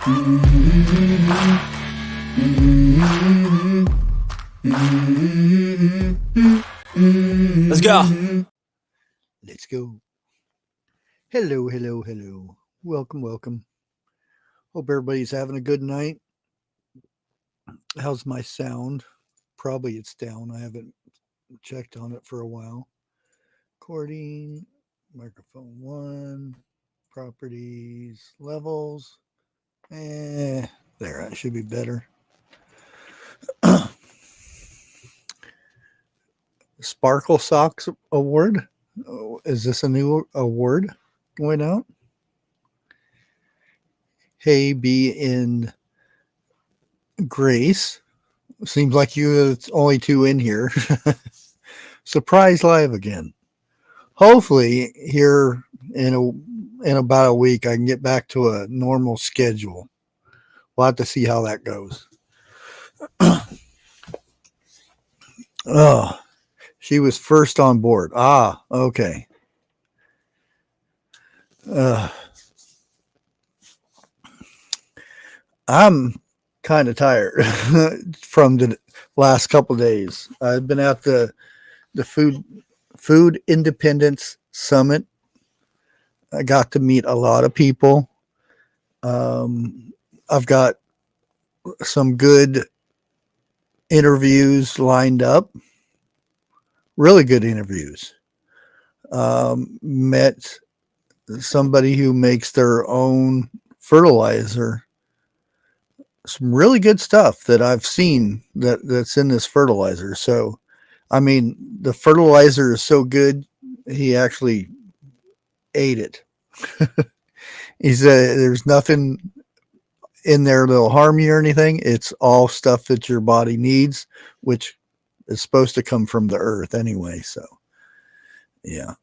Let's go. Let's go. Hello, hello, hello. Welcome, welcome. Hope everybody's having a good night. How's my sound? Probably it's down. I haven't checked on it for a while. Recording, microphone 1, properties, levels. There, that should be better. Sparkle Socks Award. Is this a new award going out? Hey, be in Grace. Seems like it's only 2 in here. Surprise live again. Hopefully here in about a week I can get back to a normal schedule. We'll have to see how that goes. Oh, she was first on board. Ah, okay. I'm kind of tired from the last couple of days. I've been at the Food Independence Summit. I got to meet a lot of people. I've got some good interviews lined up. Really good interviews. Met somebody who makes their own fertilizer. Some really good stuff that I've seen that's in this fertilizer. So, I mean, the fertilizer is so good, he actually ate it. He said there's nothing in there that'll harm you or anything. It's all stuff that your body needs, which is supposed to come from the earth anyway. So, yeah.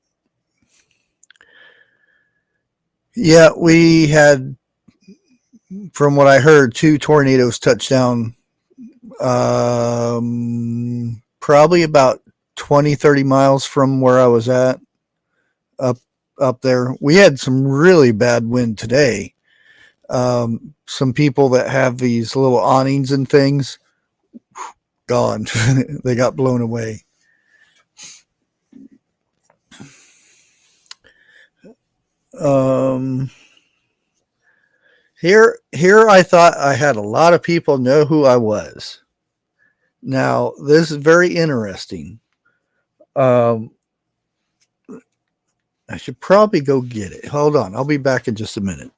Yeah, we had, from what I heard, 2 tornadoes touch down probably about 20-30 miles from where I was at up there. We had some really bad wind today. Some people that have these little awnings and things, gone. They got blown away. Here I thought I had a lot of people know who I was. Now, this is very interesting. I should probably go get it. Hold on. I'll be back in just a minute.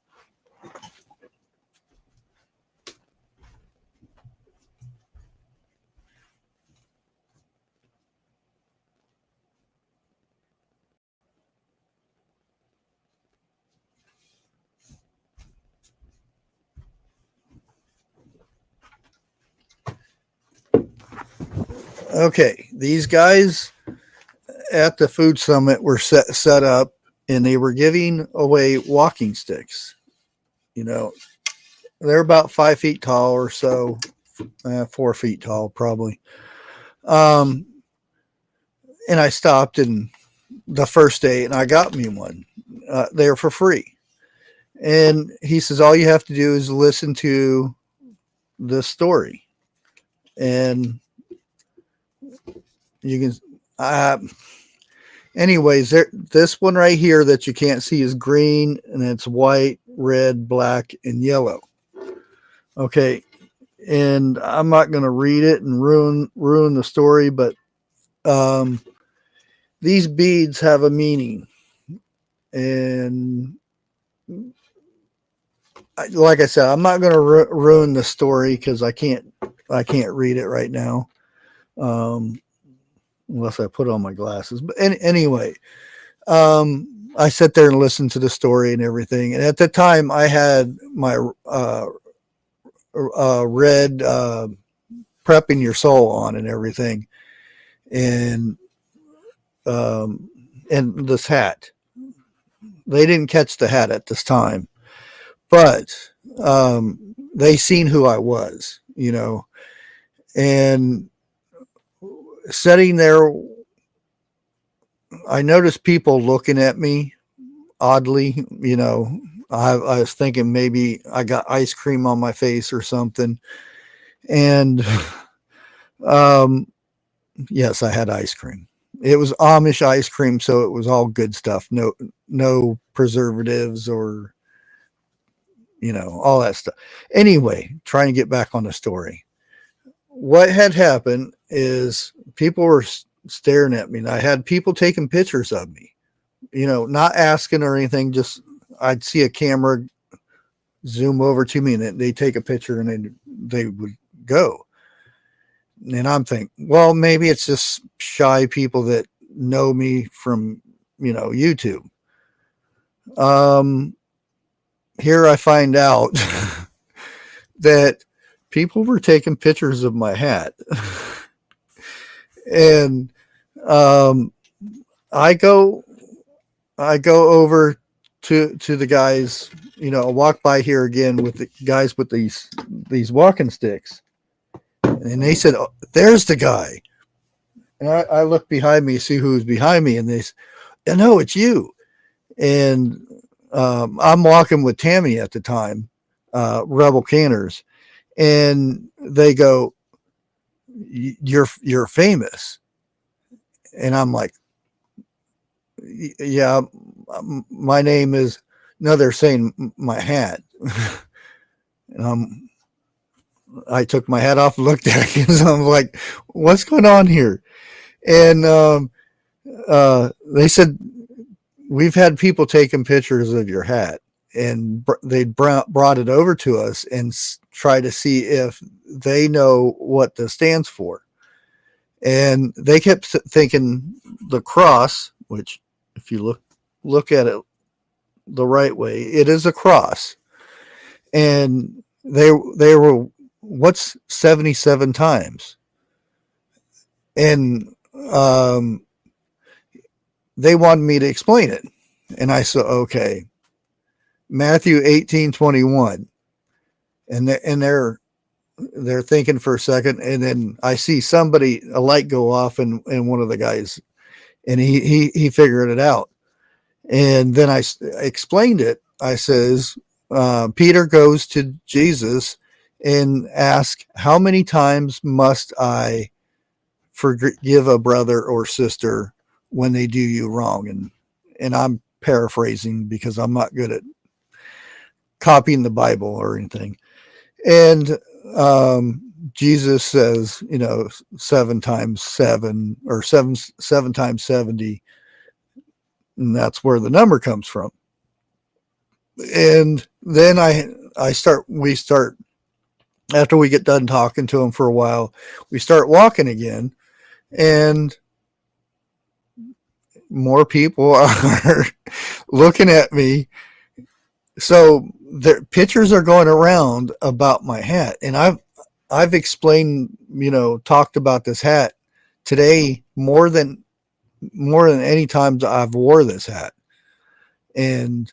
Okay, these guys at the food summit were set up, and they were giving away walking sticks. You know, they're about 5 feet tall or so, 4 feet tall probably. And I stopped in the first day, and I got me one. They were for free. And he says, all you have to do is listen to the story, and you can. Anyways, this one right here that you can't see is green, and it's white, red, black, and yellow. Okay, and I'm not going to read it and ruin the story, but these beads have a meaning, and like I said, I'm not going to ruin the story because I can't read it right now. Unless I put on my glasses. But anyway, I sat there and listened to the story and everything. And at the time, I had my red prepping your soul on and everything, and this hat. They didn't catch the hat at this time, but they seen who I was, you know, and sitting there, I noticed people looking at me oddly, you know, I was thinking maybe I got ice cream on my face or something. And um, yes, I had ice cream. It was Amish ice cream, so it was all good stuff. No preservatives or all that stuff. Anyway, trying to get back on the story. What had happened is people were staring at me, and I had people taking pictures of me. Not asking or anything. Just I'd see a camera zoom over to me, and they take a picture, and they would go. And I'm thinking, well, maybe it's just shy people that know me from YouTube. Here I find out that people were taking pictures of my hat. And I go over to the guys, I walk by here again with the guys with these walking sticks, and they said, oh, there's the guy. And I look behind me, see who's behind me, and they said, no, it's you. And I'm walking with Tammy at the time, Rebel Canners, and they go, you're famous. And I'm like, yeah, my name is, no, they're saying my hat. And I took my hat off, looked at it, and I'm like, what's going on here? And they said, we've had people taking pictures of your hat, and they brought it over to us and try to see if they know what this stands for. And they kept thinking the cross, which if you look at it the right way, it is a cross. And they were, what's 77 times? And they wanted me to explain it. And I said, okay, Matthew 18:21. And they're thinking for a second, and then I see a light go off, and one of the guys, and he figured it out. And then I explained it. I says, Peter goes to Jesus and asks, how many times must I forgive a brother or sister when they do you wrong? And I'm paraphrasing because I'm not good at copying the Bible or anything. And Jesus says, 7 times 7, or seven times 70. And that's where the number comes from. And then we start, after we get done talking to him for a while, we start walking again, and more people are looking at me. So the pictures are going around about my hat, and I've explained, talked about this hat today more than any times I've wore this hat. And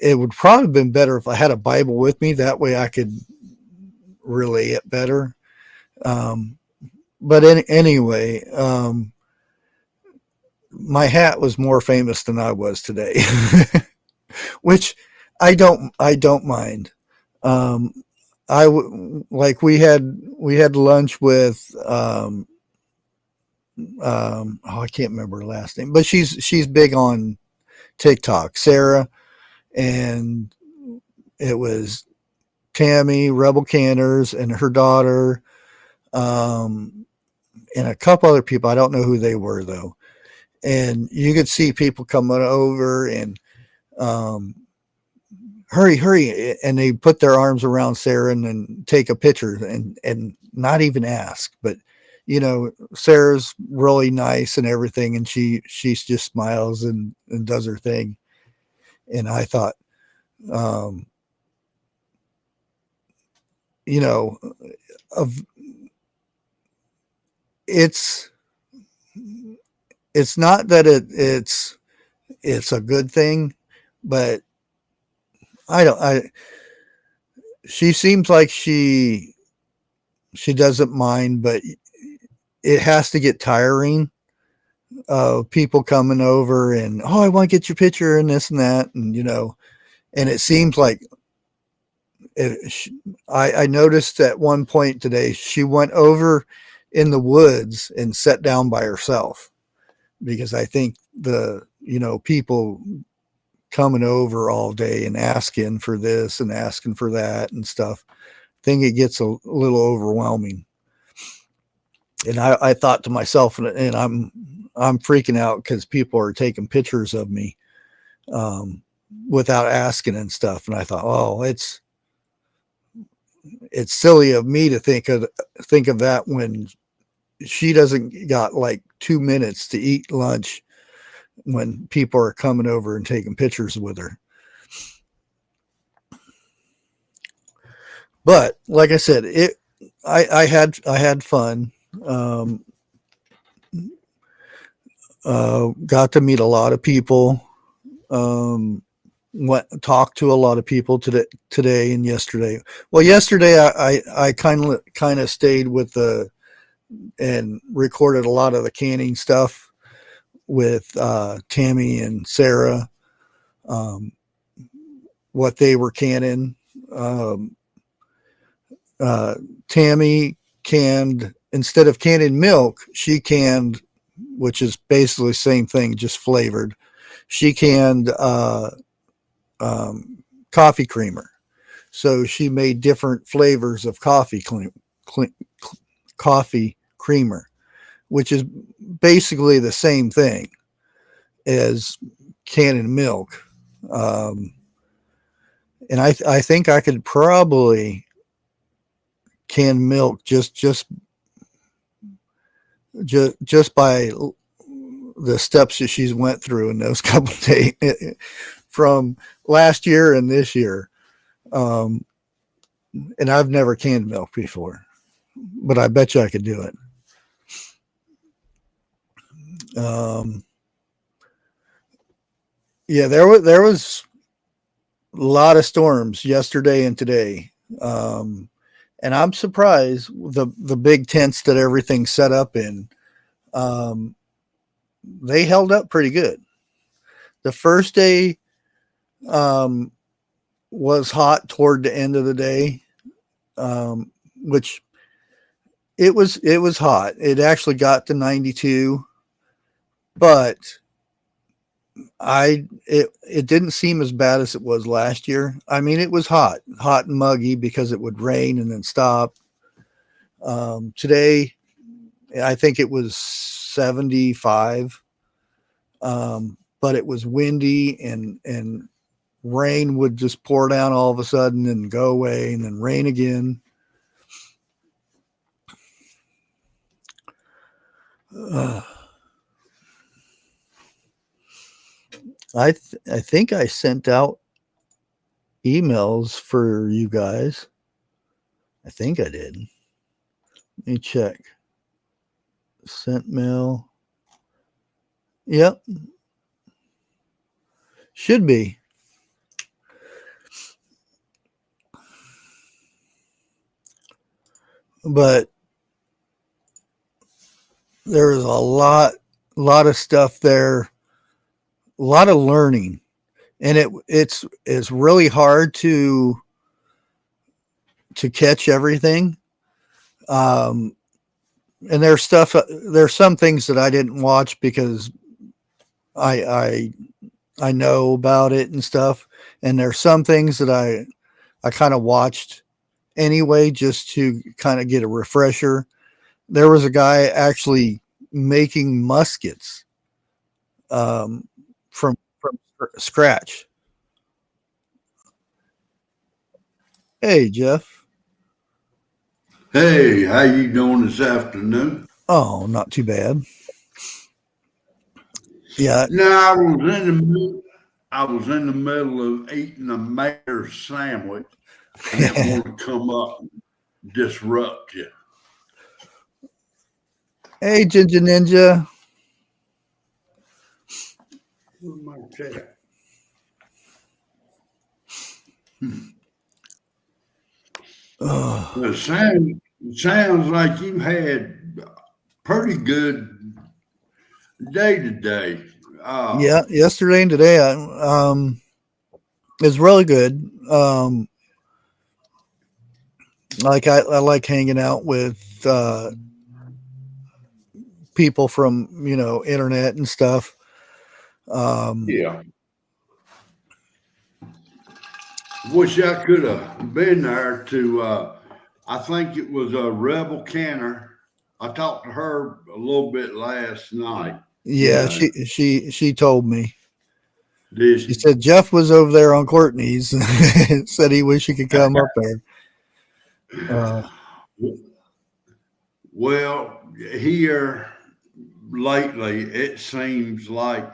it would probably have been better if I had a Bible with me. That way I could relay it better. But anyway, my hat was more famous than I was today, which I don't mind. We had lunch with, I can't remember her last name, but she's big on TikTok, Sarah, and it was Tammy, Rebel Canners, and her daughter, and a couple other people. I don't know who they were though. And you could see people coming over and hurry, and they put their arms around Sarah and then take a picture and not even ask. But Sarah's really nice and everything, and she just smiles and does her thing. And I thought, it's not that it's a good thing, but she seems like she doesn't mind, but it has to get tiring of people coming over and, oh, I want to get your picture and this and that. And, And it seems like I noticed at one point today, she went over in the woods and sat down by herself, because I think people coming over all day and asking for this and asking for that and stuff, I think it gets a little overwhelming. And I thought to myself, and I'm freaking out because people are taking pictures of me without asking and stuff. And I thought, oh, it's silly of me to think of that when she doesn't got like 2 minutes to eat lunch when people are coming over and taking pictures with her. But like I said, I had fun. Got to meet a lot of people. Talked to a lot of people today and yesterday. Well, yesterday I kind of stayed with and recorded a lot of the canning stuff with Tammy and Sarah, what they were canning. Tammy canned, instead of canning milk, she canned, which is basically the same thing, just flavored. She canned coffee creamer. So she made different flavors of coffee creamer, which is basically the same thing as canning milk. And I think I could probably can milk just by the steps that she's went through in those couple of days from last year and this year. And I've never canned milk before, but I bet you I could do it. Yeah, there was a lot of storms yesterday and today. And I'm surprised the big tents that everything's set up in, they held up pretty good. The first day was hot toward the end of the day, which it was hot. It actually got to 92, but it didn't seem as bad as it was last year. I mean, it was hot and muggy because it would rain and then stop. Today, I think it was 75, but it was windy and rain would just pour down all of a sudden and go away and then rain again. I think I sent out emails for you guys. I think I did. Let me check. Sent mail. Yep. Should be. But there's a lot of stuff there, a lot of learning, and it's really hard to catch everything. And there's some things that I didn't watch because I know about it and stuff, and there's some things that I kind of watched anyway just to kind of get a refresher. There was a guy actually making muskets from scratch. Hey, Jeff. Hey, how you doing this afternoon? Oh, not too bad. Yeah. No, I was in the middle of eating a mayor sandwich and didn't want to come up and disrupt you. Hey, Ginger Ninja. Where's my cat? It sounds like you had pretty good day today. Yeah, yesterday and today, It's really good. Like I like hanging out with people from internet and stuff. Yeah. Wish I could have been there to, I think it was a Rebel Canner. I talked to her a little bit last night. Yeah, she told me. Did She she? said Jeff was over there on Courtney's. Said he wish he could come up there. Well, here lately, it seems like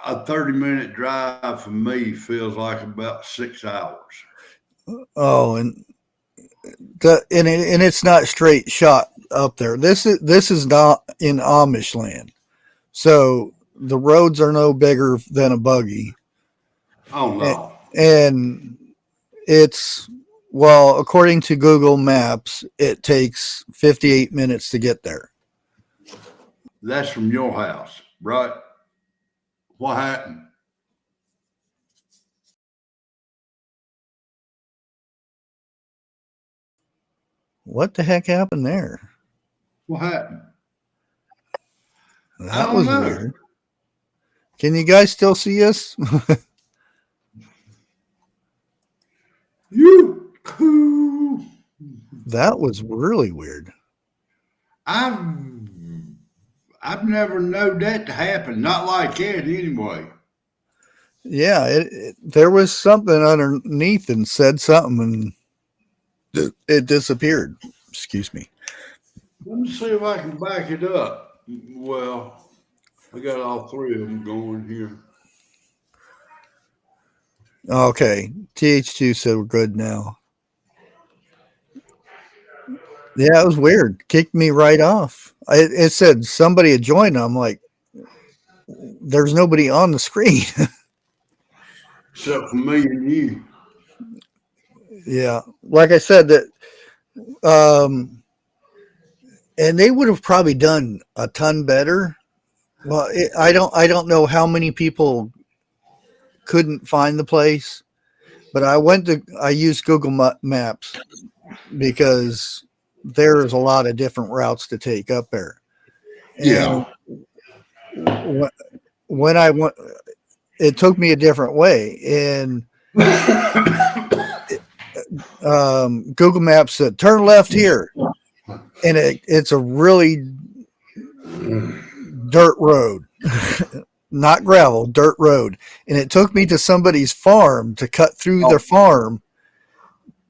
a 30-minute drive for me feels like about 6 hours. Oh, and it's not straight shot up there. This is not in Amish land, so the roads are no bigger than a buggy. Oh, no. And it's, well, according to Google Maps, it takes 58 minutes to get there. That's from your house, right? What happened? What the heck happened there? What happened? I That don't was know. weird. Can you guys still see us? You. That was really weird. I've never known that to happen. Not like that anyway. Yeah, there was something underneath and said something and it disappeared. Excuse me. Let me see if I can back it up. Well, I got all three of them going here. Okay, TH2 said we're good now. Yeah, it was weird. Kicked me right off. It said somebody had joined. I'm like, there's nobody on the screen. Except for me and you. Yeah, like I said, that and they would have probably done a ton better. Well, I don't know how many people couldn't find the place, but I used Google Maps because there's a lot of different routes to take up there. And Yeah. when I went, it took me a different way, and Google Maps said turn left here, and it's a really dirt road. Not gravel, dirt road. And it took me to somebody's farm to cut through their farm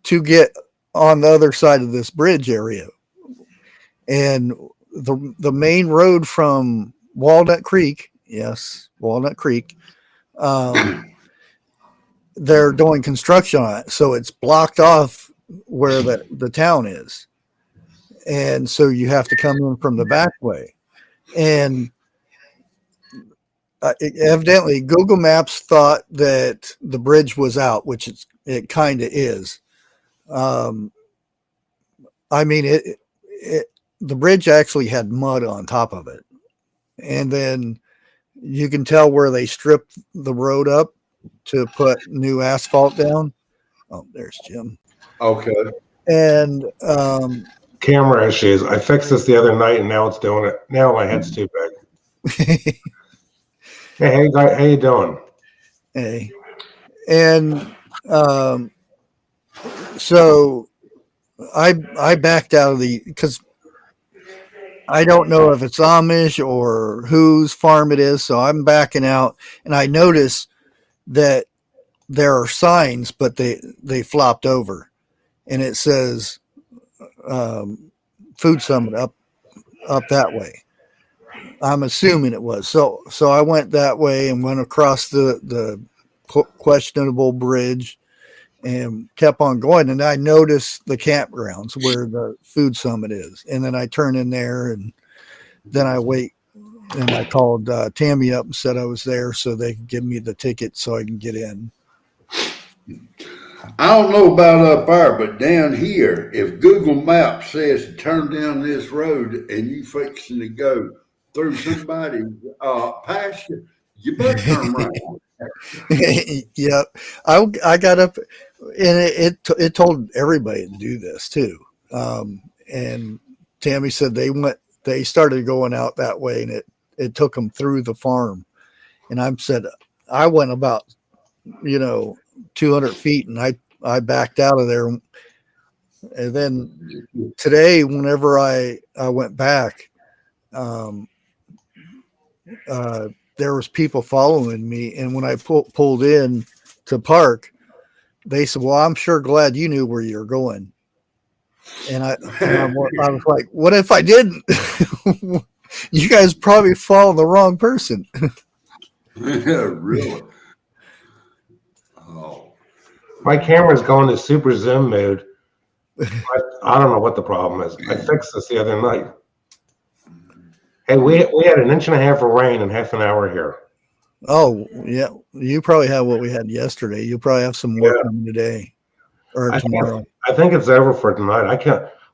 to get on the other side of this bridge area. And the main road from Walnut Creek, yes, Walnut Creek, they're doing construction on it. So it's blocked off where the town is. And so you have to come in from the back way. And evidently Google Maps thought that the bridge was out, which it kind of is. I mean, the bridge actually had mud on top of it, and then you can tell where they stripped the road up to put new asphalt down. Oh, there's Jim. Okay. And camera issues. I fixed this the other night, and now it's doing it. Now my head's too big. Hey, guys, how you doing? Hey, and so I backed out of because I don't know if it's Amish or whose farm it is, so I'm backing out, and I notice that there are signs, but they flopped over, and it says Food Summit up that way. I'm assuming it was. So I went that way and went across the questionable bridge and kept on going. And I noticed the campgrounds where the Food Summit is. And then I turn in there, and then I wait. And I called Tammy up and said I was there so they could give me the ticket so I can get in. I don't know about up there, but down here, if Google Maps says to turn down this road and you fixing to go through somebody's pasture, you better turn around. Yeah, I got up, and it told everybody to do this too. And Tammy said they started going out that way, and it took them through the farm. And I said I went about 200 feet, and I backed out of there. And then today, whenever I went back, um, there was people following me, and when I pulled in to park, they said, "Well, I'm sure glad you knew where you're going." And I was like, "What if I didn't? You guys probably follow the wrong person." Really? Oh. My camera's going to super zoom mode. I don't know what the problem is. I fixed this the other night. Hey, we had an inch and a half of rain in half an hour here. Oh yeah, you probably have what we had yesterday. You'll probably have some more coming today or tomorrow. I think it's over for tonight.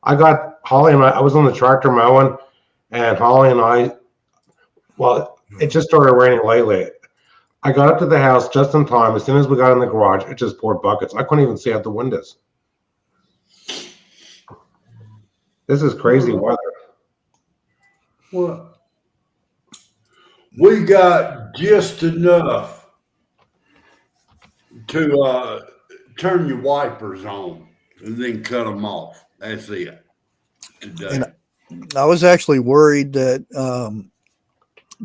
I got Holly and I was on the tractor mowing, and Holly and I, well, it just started raining lately. I got up to the house just in time. As soon as we got in the garage, it just poured buckets. I couldn't even see out the windows. This is crazy weather. Well, we got just enough to turn your wipers on and then cut them off. That's it. And I was actually worried that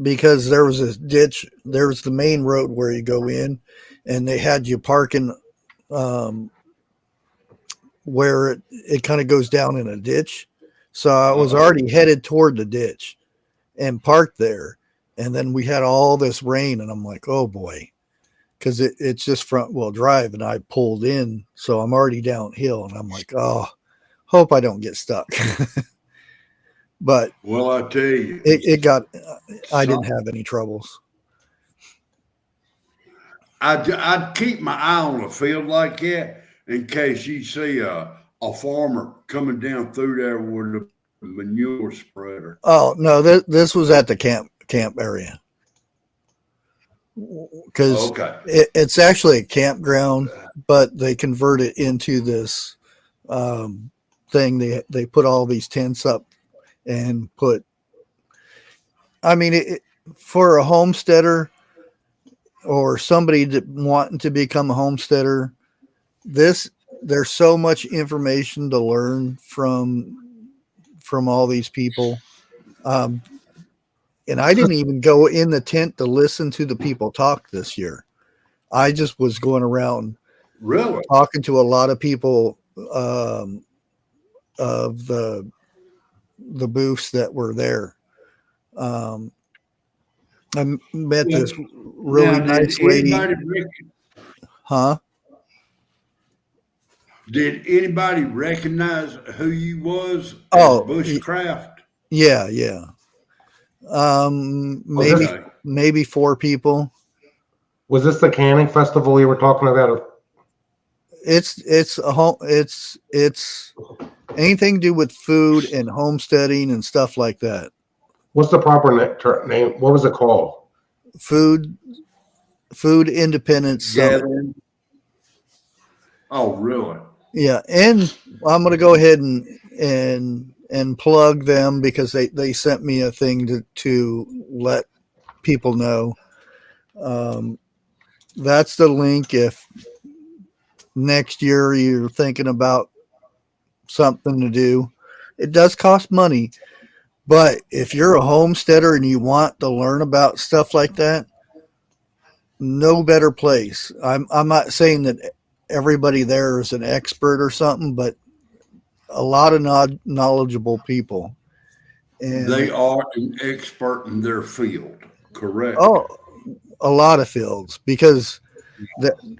because there was a ditch, there was the main road where you go in, and they had you parking where it kind of goes down in a ditch. So I was already headed toward the ditch and parked there. And then we had all this rain, and I'm like, oh boy, because it's just front wheel drive, and I pulled in. So I'm already downhill, and I'm like, oh, hope I don't get stuck. But well, I tell you, I didn't have any troubles. I'd keep my eye on a field like that in case you see a farmer coming down through there with a manure spreader. Oh no, this was at the camp area, because it's actually a campground, but they convert it into this thing. They put all these tents up and put. I mean, for a homesteader or somebody that wanting to become a homesteader, there's so much information to learn from all these people. And I didn't even go in the tent to listen to the people talk this year. I just was going around talking to a lot of people of the booths that were there. I met this really nice lady. Huh? Did anybody recognize who you was? Bushcraft. Yeah. Maybe 4 people. Was this the canning festival you were talking about? It's anything to do with food and homesteading and stuff like that. What's the proper name? What was it called? Food Independence Summit. Oh, really? Yeah, and I'm going to go ahead and plug them because they sent me a thing to let people know. That's the link if next year you're thinking about something to do. It does cost money, but if you're a homesteader and you want to learn about stuff like that, no better place. I'm not saying that everybody there is an expert or something, but a lot of knowledgeable people. And they are an expert in their field, correct? Oh, a lot of fields, because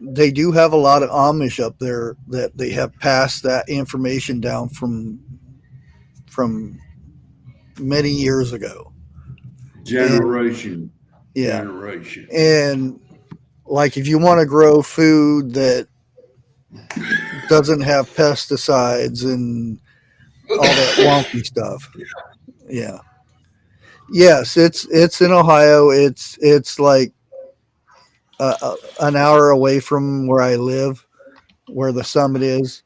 they do have a lot of Amish up there that they have passed that information down from many years ago. Generation. And like if you want to grow food that doesn't have pesticides and all that wonky stuff. Yeah. Yes, it's in Ohio. It's like an hour away from where I live, where the summit is,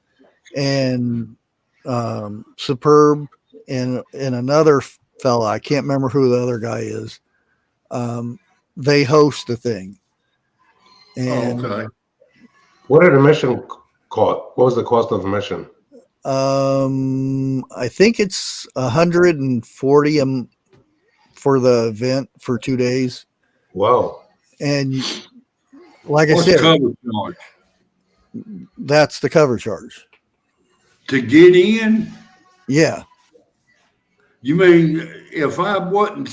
and Superb and another fella, I can't remember who the other guy is. They host the thing. And Okay. What did admission cost? What was the cost of admission? I think it's 140 for the event for 2 days. Whoa. And like I What's said, cover charge? that's the cover charge. To get in? Yeah. You mean if I wasn't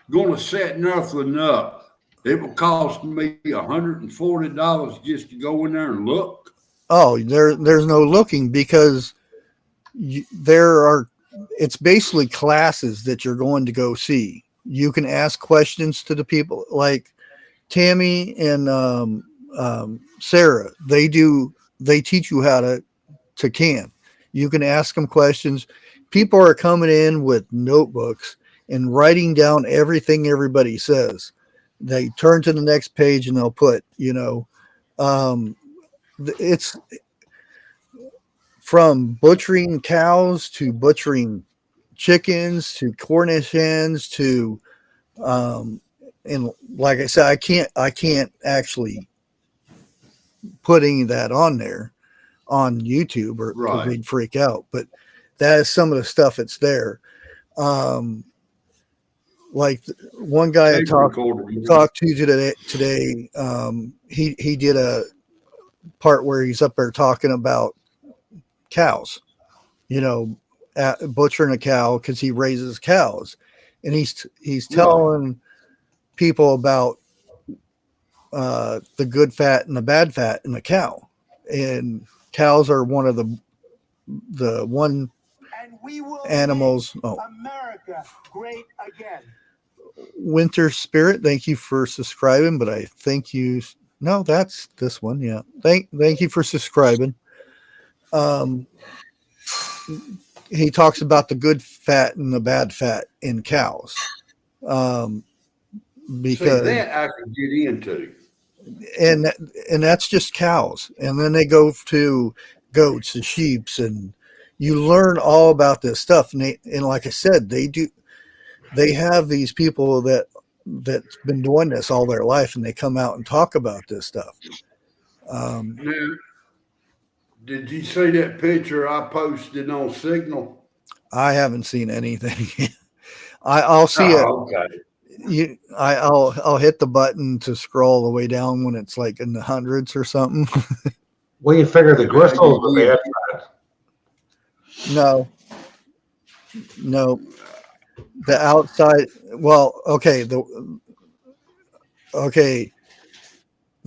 going to set nothing up, it would cost me $140 just to go in there and look? Oh, there's no looking because it's basically classes that you're going to go see. You can ask questions to the people like Tammy and Sarah. They teach you how to can. You can ask them questions. People are coming in with notebooks and writing down everything everybody says. They turn to the next page and they'll put, it's from butchering cows to butchering chickens to Cornish hens to, and like I said, I can't actually put any of that on there on YouTube or Right. they'd freak out. But that is some of the stuff that's there. Like one guy I talked to today, he did a part where he's up there talking about cows, butchering a cow because he raises cows, and he's telling people about the good fat and the bad fat in the cow, and cows are one of the one animals. America great again. Winter Spirit, thank you for subscribing, but I think no, that's this one. Yeah. Thank you for subscribing. He talks about the good fat and the bad fat in cows. Because that I could get into. And that's just cows. And then they go to goats and sheeps, and you learn all about this stuff. And like I said, they have these people that's been doing this all their life, and they come out and talk about this stuff. Now, did you see that picture I posted on Signal? I haven't seen anything. I'll see it. Okay. I'll hit the button to scroll the way down when it's like in the hundreds or something. Well, you figure the gristles are bad fat. No. The outside. Well, okay. The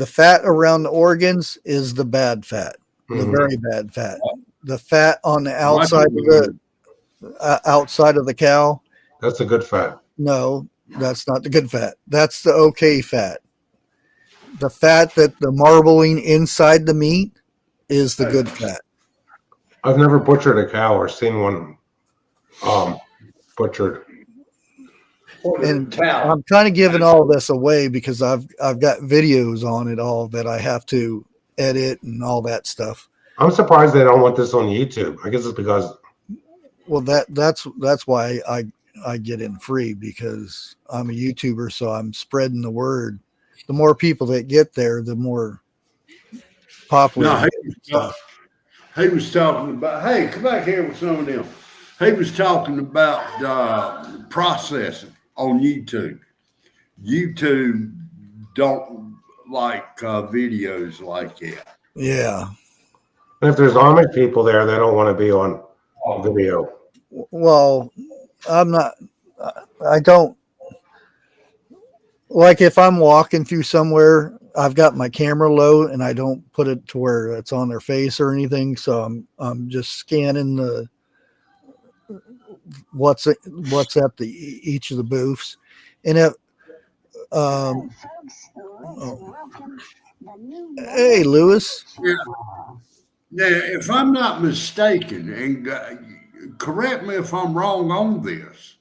fat around the organs is the bad fat, the very bad fat. The fat on the outside of the cow. That's the good fat. No, that's not the good fat. That's the okay fat. The fat that the marbling inside the meat is the good fat. I've never butchered a cow or seen one butchered. And I'm kind of giving all this away because I've got videos on it all that I have to edit and all that stuff. I'm surprised they don't want this on YouTube. I guess it's because. Well, that's why I get in free, because I'm a YouTuber, so I'm spreading the word. The more people that get there, the more popular. No, he was talking about, hey, come back here with some of them. He was talking about processing on YouTube. YouTube don't like videos like that. Yeah. And if there's Amish people there, they don't want to be on video. Well, I don't like, if I'm walking through somewhere, I've got my camera low and I don't put it to where it's on their face or anything. So I'm just scanning what's at each of the booths. And hey, Lewis. Yeah. Now, if I'm not mistaken, and correct me if I'm wrong on this,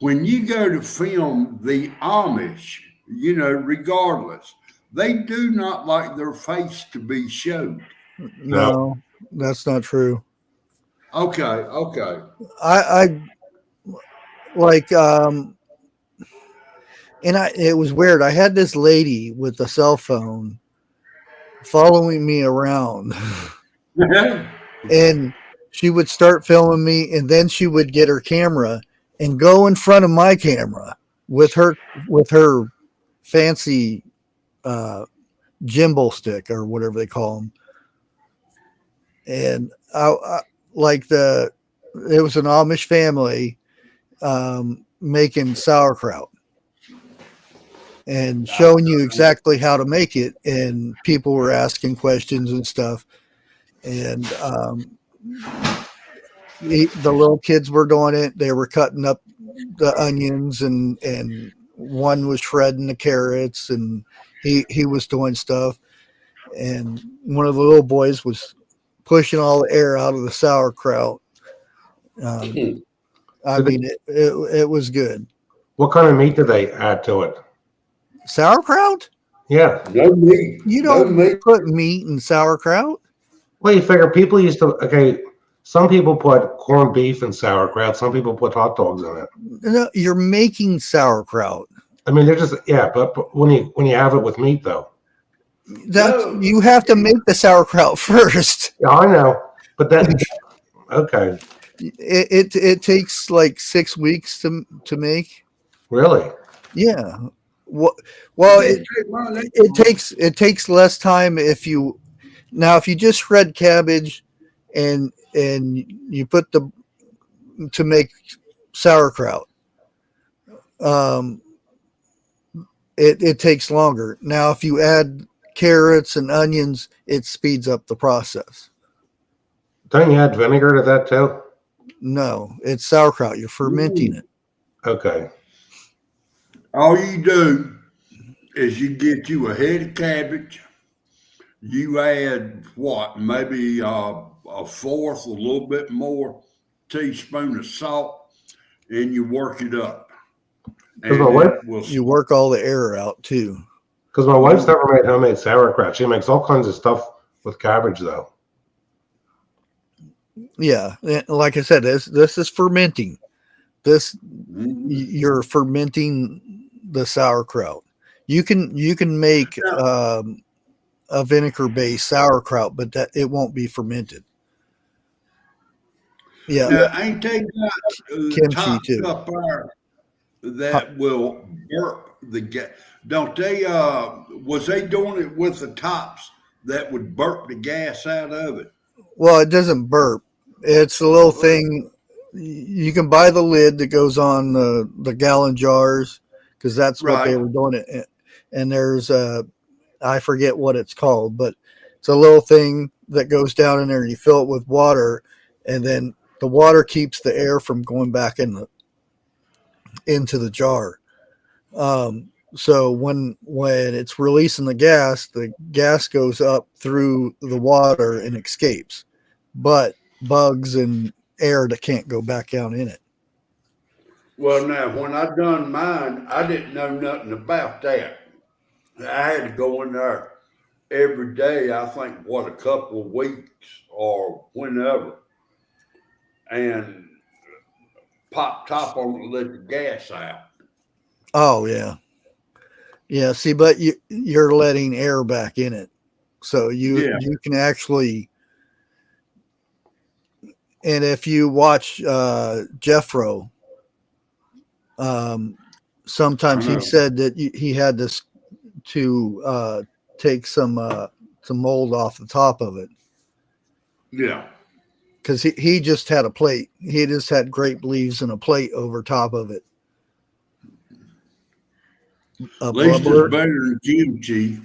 when you go to film the Amish, regardless, they do not like their face to be showed. No, that's not true. Okay, okay. I like and it was weird. I had this lady with a cell phone following me around and she would start filming me and then she would get her camera and go in front of my camera with her fancy gimbal stick or whatever they call them. And I like it was an Amish family making sauerkraut and showing you exactly how to make it, and people were asking questions and stuff, and the little kids were doing it. They were cutting up the onions, and one was shredding the carrots, and he was doing stuff, and one of the little boys was pushing all the air out of the sauerkraut. I mean, it was good. What kind of meat do they add to it? Sauerkraut? Yeah. No meat. You No don't meat. put meat in sauerkraut. Well, you figure people used to, okay, some people put corned beef in sauerkraut. Some people put hot dogs in it. No, you're making sauerkraut. I mean, they're just, yeah, but when you have it with meat, though. You have to make the sauerkraut first. Yeah, I know. But then, okay. It takes like 6 weeks to make. Really? Yeah. Well, it takes less time if you just shred cabbage and you put to make sauerkraut. It takes longer. Now, if you add carrots and onions, it speeds up the process. Don't you add vinegar to that too? No, it's sauerkraut. You're fermenting it. Okay. All you do is you get you a head of cabbage. You add what? Maybe a fourth, a little bit more teaspoon of salt, and you work it up. And you work all the air out too. Because my wife's never made homemade sauerkraut. She makes all kinds of stuff with cabbage, though. Yeah, like I said, this is fermenting. You're fermenting the sauerkraut. You can make a vinegar-based sauerkraut, but that it won't be fermented. Yeah, now, ain't they got kimchi tops too up there that will burp the gas? Don't they? Was they doing it with the tops that would burp the gas out of it? Well, it doesn't burp. It's a little thing. You can buy the lid that goes on the gallon jars because that's what they were doing it. And there's I forget what it's called, but it's a little thing that goes down in there and you fill it with water, and then the water keeps the air from going back into the jar. So when it's releasing the gas goes up through the water and escapes, but bugs and air that can't go back down in it. Well, now when I done mine, I didn't know nothing about that. I had to go in there every day. I think a couple of weeks or whenever, and pop top on it, let the gas out. Oh yeah. Yeah, see, but you're letting air back in it. So you can actually, and if you watch Jeffro, sometimes he said that he had this to take some mold off the top of it. Yeah. Because he just had a plate. He just had grape leaves and a plate over top of it. At least it's better than kimchi.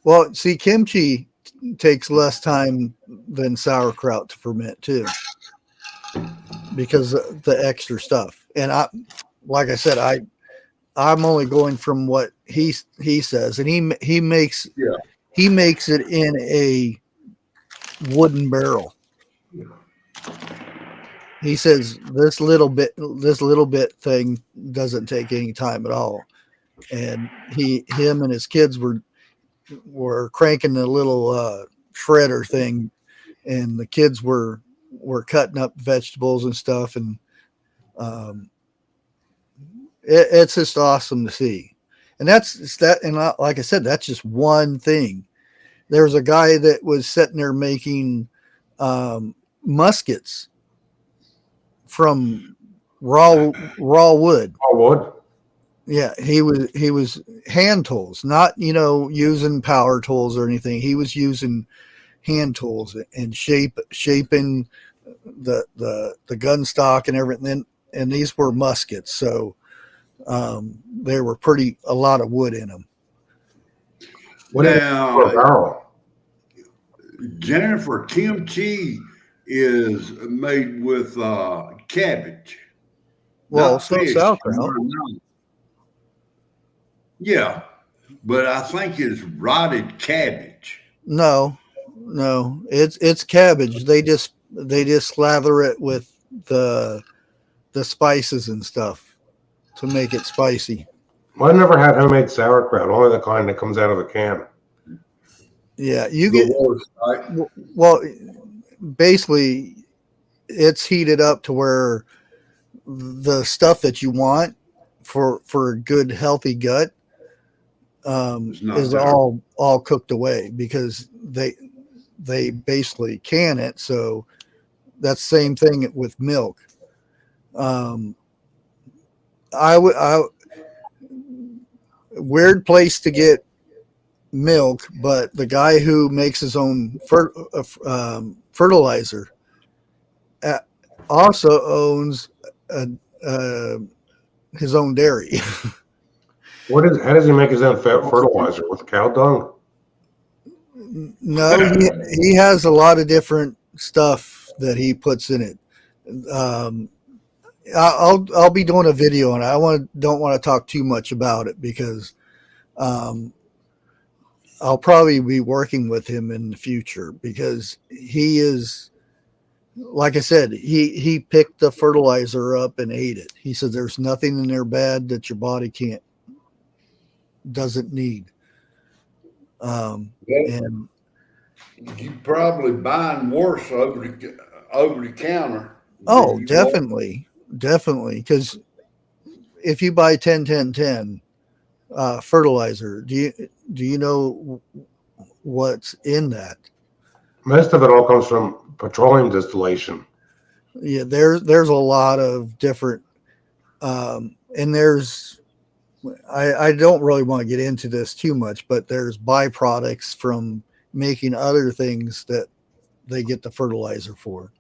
Well, see, kimchi takes less time than sauerkraut to ferment too, because of the extra stuff. And like I said, I'm only going from what he says, and he makes it in a wooden barrel. He says this little bit thing doesn't take any time at all. and him and his kids were cranking the little shredder thing, and the kids were cutting up vegetables and stuff, and it's just awesome to see. And like I said, that's just one thing. There was a guy that was sitting there making muskets from raw wood. Oh, wood. Yeah, he was hand tools, not using power tools or anything. He was using hand tools and shaping the gun stock and everything. And these were muskets, so there were a lot of wood in them. What is it for a barrel? Jennifer, kimchi is made with cabbage. Well, not so fish. sauerkraut. Yeah, but I think it's rotted cabbage. No, it's cabbage. They just slather it with the spices and stuff to make it spicy. Well, I never had homemade sauerkraut, only the kind that comes out of a can. Yeah, you get well. Basically, it's heated up to where the stuff that you want for a good healthy gut is all cooked away, because they basically can it. So that's the same thing with milk. Weird place to get milk, but the guy who makes his own fertilizer also owns his own dairy. How does he make his own fertilizer? With cow dung? No, he has a lot of different stuff that he puts in it. I'll be doing a video on it. Don't want to talk too much about it, because I'll probably be working with him in the future, because he is, like I said, he picked the fertilizer up and ate it. He said there's nothing in there bad that your body doesn't need. And you probably buying worse over the counter. Oh, definitely, because if you buy 10-10-10 fertilizer, do you know what's in that? Most of it all comes from petroleum distillation. Yeah, there's a lot of different, and there's, I don't really want to get into this too much, but there's byproducts from making other things that they get the fertilizer for.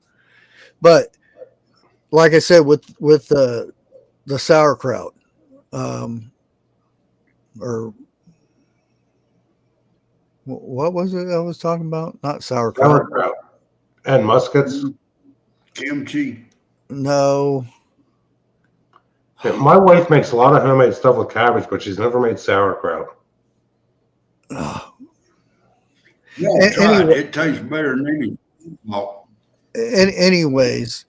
But like I said, with the sauerkraut, or what was it I was talking about? Not sauerkraut. And muskets. Kimchi. No. Yeah, my wife makes a lot of homemade stuff with cabbage, but she's never made sauerkraut. Yeah, anyway, it tastes better than any. Anyways,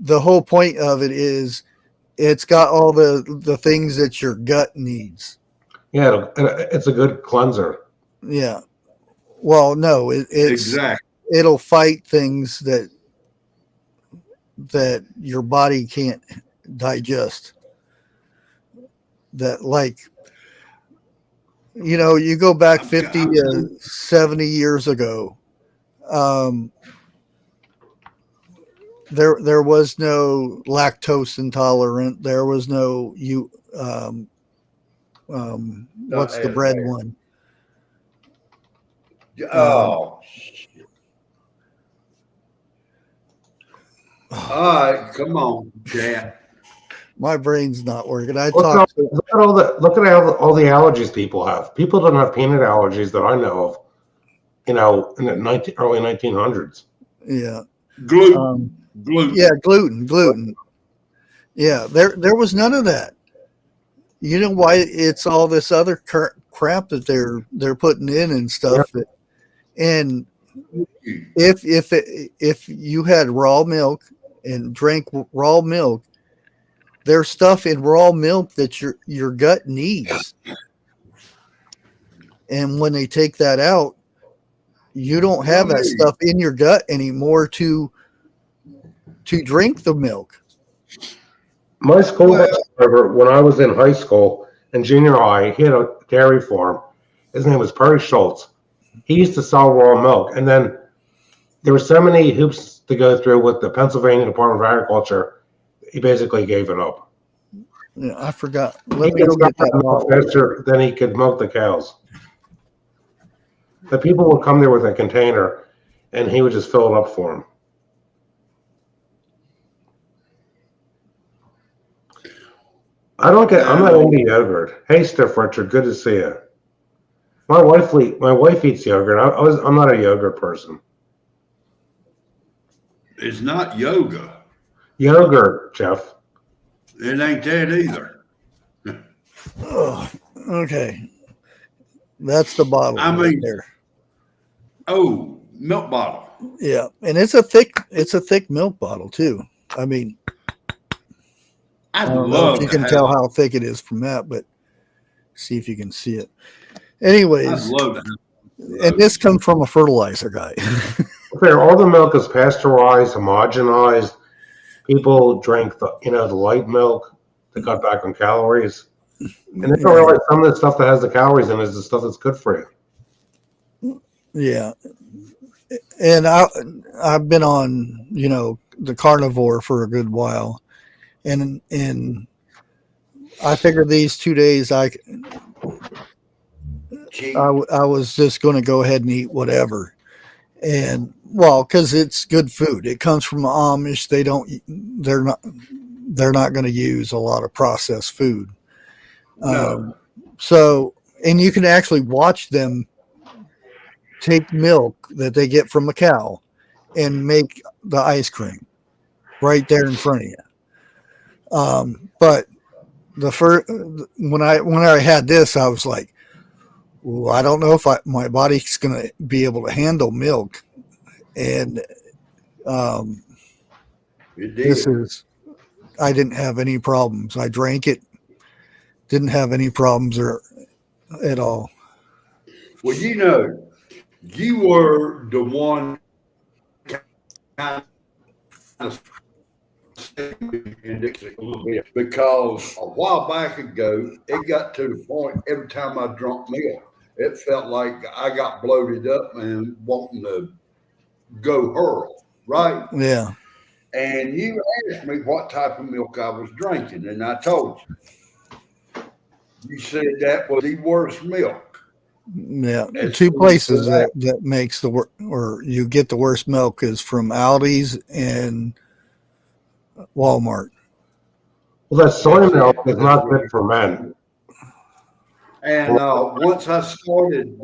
the whole point of it is it's got all the things that your gut needs. Yeah, it's a good cleanser. Yeah. Well, no, it's exactly. It'll fight things that your body can't digest. That, like, you go back 50 to 70 years ago, there was no lactose intolerant. There was no what's the bread one? Oh. All right, come on, chat. My brain's not working. Look at all the allergies people have. People don't have peanut allergies that I know of. In the early 1900s. Yeah. Gluten. Yeah, gluten. Yeah, there was none of that. You know why? It's all this other crap that they're putting in and stuff. Yeah. And if you had raw milk and drank raw milk, There's stuff in raw milk that your gut needs. And when they take that out, you don't have that stuff in your gut anymore to drink the milk. My school bus driver, when I was in high school and junior high, he had a dairy farm. His name was Perry Schultz. He used to sell raw milk, and then there were so many hoops to go through with the Pennsylvania Department of Agriculture. He basically gave it up. Yeah, I forgot. He Let me could go sell get that. milk faster than he could milk the cows. The people would come there with a container, and he would just fill it up for them. I'm not into yogurt. Hey, Steph Richard, good to see you. My wife eats yogurt. I'm not a yogurt person. It's not yoga. Yogurt, Jeff. It ain't that either. Oh, okay. That's the bottle. I right mean, there. Oh, milk bottle. Yeah, and it's a thick milk bottle too. I mean, I don't know if you can tell how thick it is from that, but see if you can see it. Anyways, I'd love to and this comes from a fertilizer guy. Okay, all the milk is pasteurized, homogenized. People drink the light milk to cut back on calories, and they don't realize some of the stuff that has the calories in it is the stuff that's good for you. Yeah, and I've been on the carnivore for a good while, and I figured these 2 days I was just going to go ahead and eat whatever, and because it's good food. It comes from the Amish. They're not going to use a lot of processed food. No. And you can actually watch them take milk that they get from a cow and make the ice cream right there in front of you. But when I had this, I was like, well, I don't know if my body's going to be able to handle milk. And I didn't have any problems. I drank it, didn't have any problems at all. Well, you were the one kind of a little bit, because a while back ago, it got to the point every time I drank milk, it felt like I got bloated up and wanting to go hurl, right? Yeah. And you asked me what type of milk I was drinking, and I told you. You said that was the worst milk. Yeah, two places that makes or you get the worst milk is from Aldi's and Walmart. Well, that soy milk is not good for men. And once I started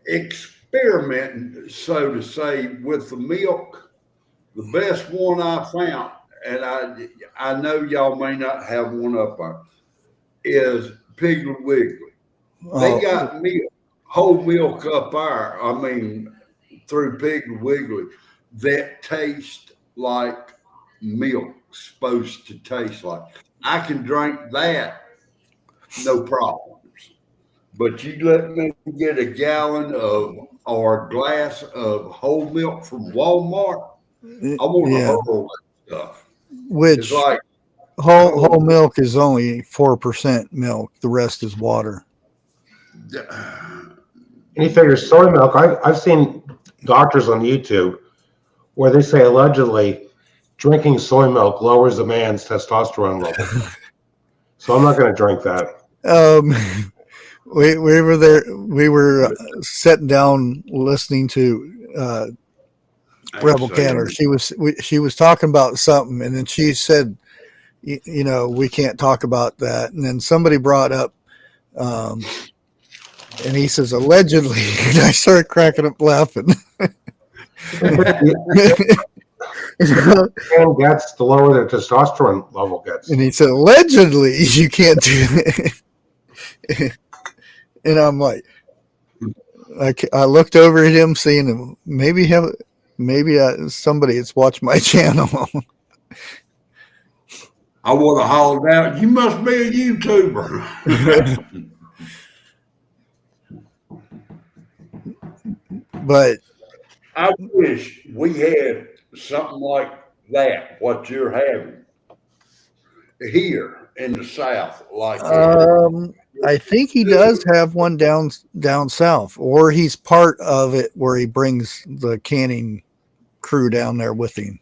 experimenting, so to say, with the milk, the best one I found, and I know y'all may not have one up there, is Piggly Wiggly. They got whole milk up there, through Piggly Wiggly, that tastes like milk's supposed to taste like. I can drink that, no problems. But you let me get a gallon or a glass of whole milk from Walmart, I want to hurl that stuff. Which like whole milk is only 4% milk. The rest is water. And you figure soy milk, I've seen doctors on YouTube where they say allegedly drinking soy milk lowers a man's testosterone level. So I'm not going to drink that. We were there. We were sitting down listening to Rebel Canner. She was talking about something, and then she said, we can't talk about that. And then somebody brought up, and he says, allegedly, and I started cracking up laughing. And gets the lower their testosterone level gets. And he said, allegedly, you can't do it. And I'm like, I looked over at him, seeing him. Maybe somebody has watched my channel. I would have hollered out, "You must be a YouTuber." But I wish we had something like that, what you're having here in the South, like that. I think he does have one down south, or he's part of it where he brings the canning crew down there with him.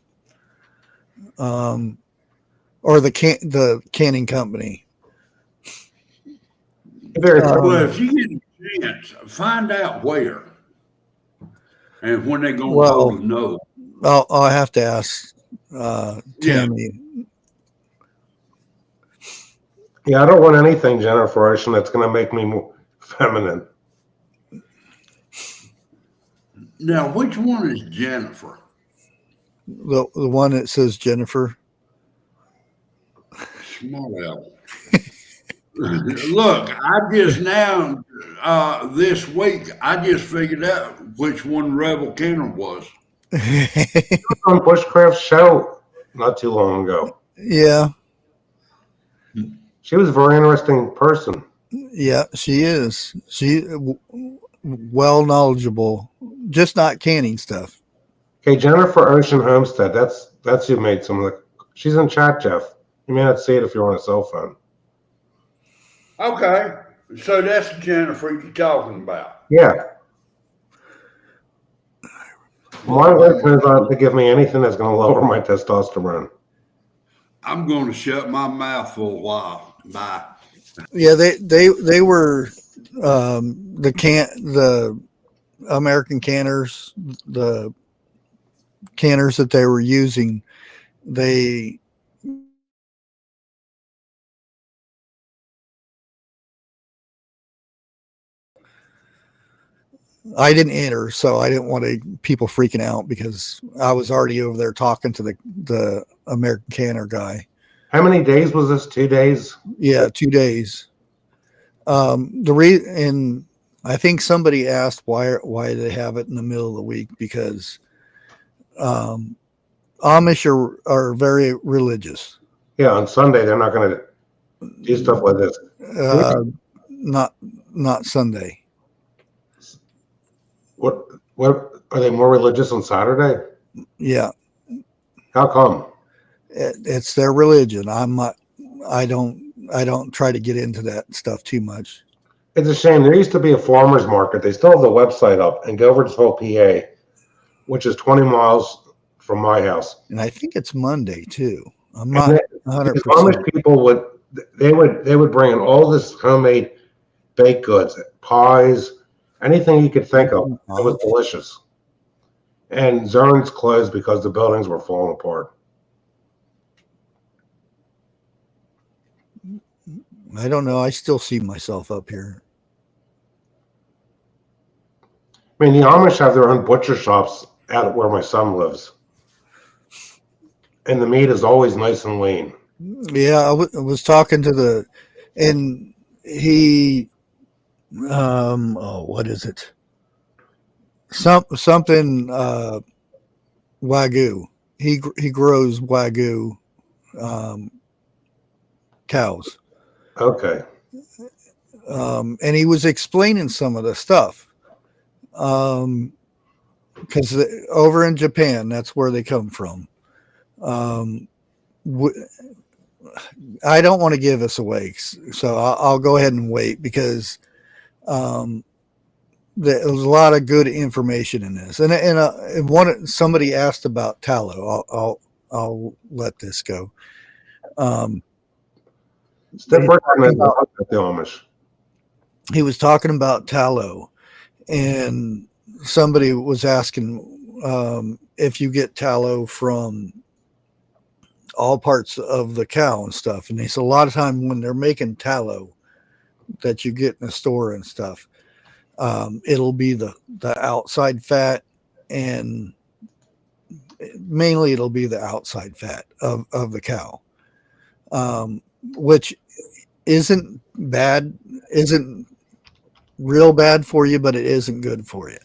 Or the canning company. Well, if you get a chance, find out where and when they're going to hold a no. I'll have to ask Tammy. Yeah, I don't want anything, Jennifer Ocean, that's going to make me more feminine. Now, which one is Jennifer? The one that says Jennifer. Small L. Look, I just now this week I just figured out which one Rebel Kenner was. On Bushcraft show not too long ago. Yeah. She was a very interesting person. Yeah, she is. She well knowledgeable, just not canning stuff. Okay, Jennifer Ocean Homestead. That's who made some of the. She's in chat, Jeff. You may not see it if you're on a cell phone. Okay, so that's Jennifer you're talking about. Yeah. My wife knows not to give me anything that's going to lower my testosterone. I'm going to shut my mouth for a while. Bye. Yeah, they were the American canners, the canners that they were using. I didn't enter, so I didn't want people freaking out because I was already over there talking to the American canner guy. How many days was this? 2 days? Yeah, 2 days. And I think somebody asked why they have it in the middle of the week, because Amish are very religious. Yeah, on Sunday they're not going to do stuff like this. Not Sunday. What are they more religious on Saturday? Yeah. How come? It's their religion. I don't try to get into that stuff too much. It's a shame. There used to be a farmer's market. They still have the website up and go over to Whole PA, which is 20 miles from my house. And I think it's Monday too. I'm not 100%. Amish people would bring in all this homemade baked goods, pies, anything you could think of. It was delicious. And Zern's closed because the buildings were falling apart. I don't know. I still see myself up here. I mean, the Amish have their own butcher shops out where my son lives. And the meat is always nice and lean. Yeah, I was talking to and he, what is it? Something Wagyu. He grows Wagyu cows. Okay. And he was explaining some of the stuff. Because over in Japan, that's where they come from. I don't want to give us away, so I'll go ahead and wait, because there's a lot of good information in this. And somebody asked about tallow. I'll let this go. He was talking about tallow, and somebody was asking if you get tallow from all parts of the cow and stuff. And he said a lot of time when they're making tallow that you get in the store and stuff, it'll be the outside fat, and mainly it'll be the outside fat of the cow, which isn't real bad for you, but it isn't good for you.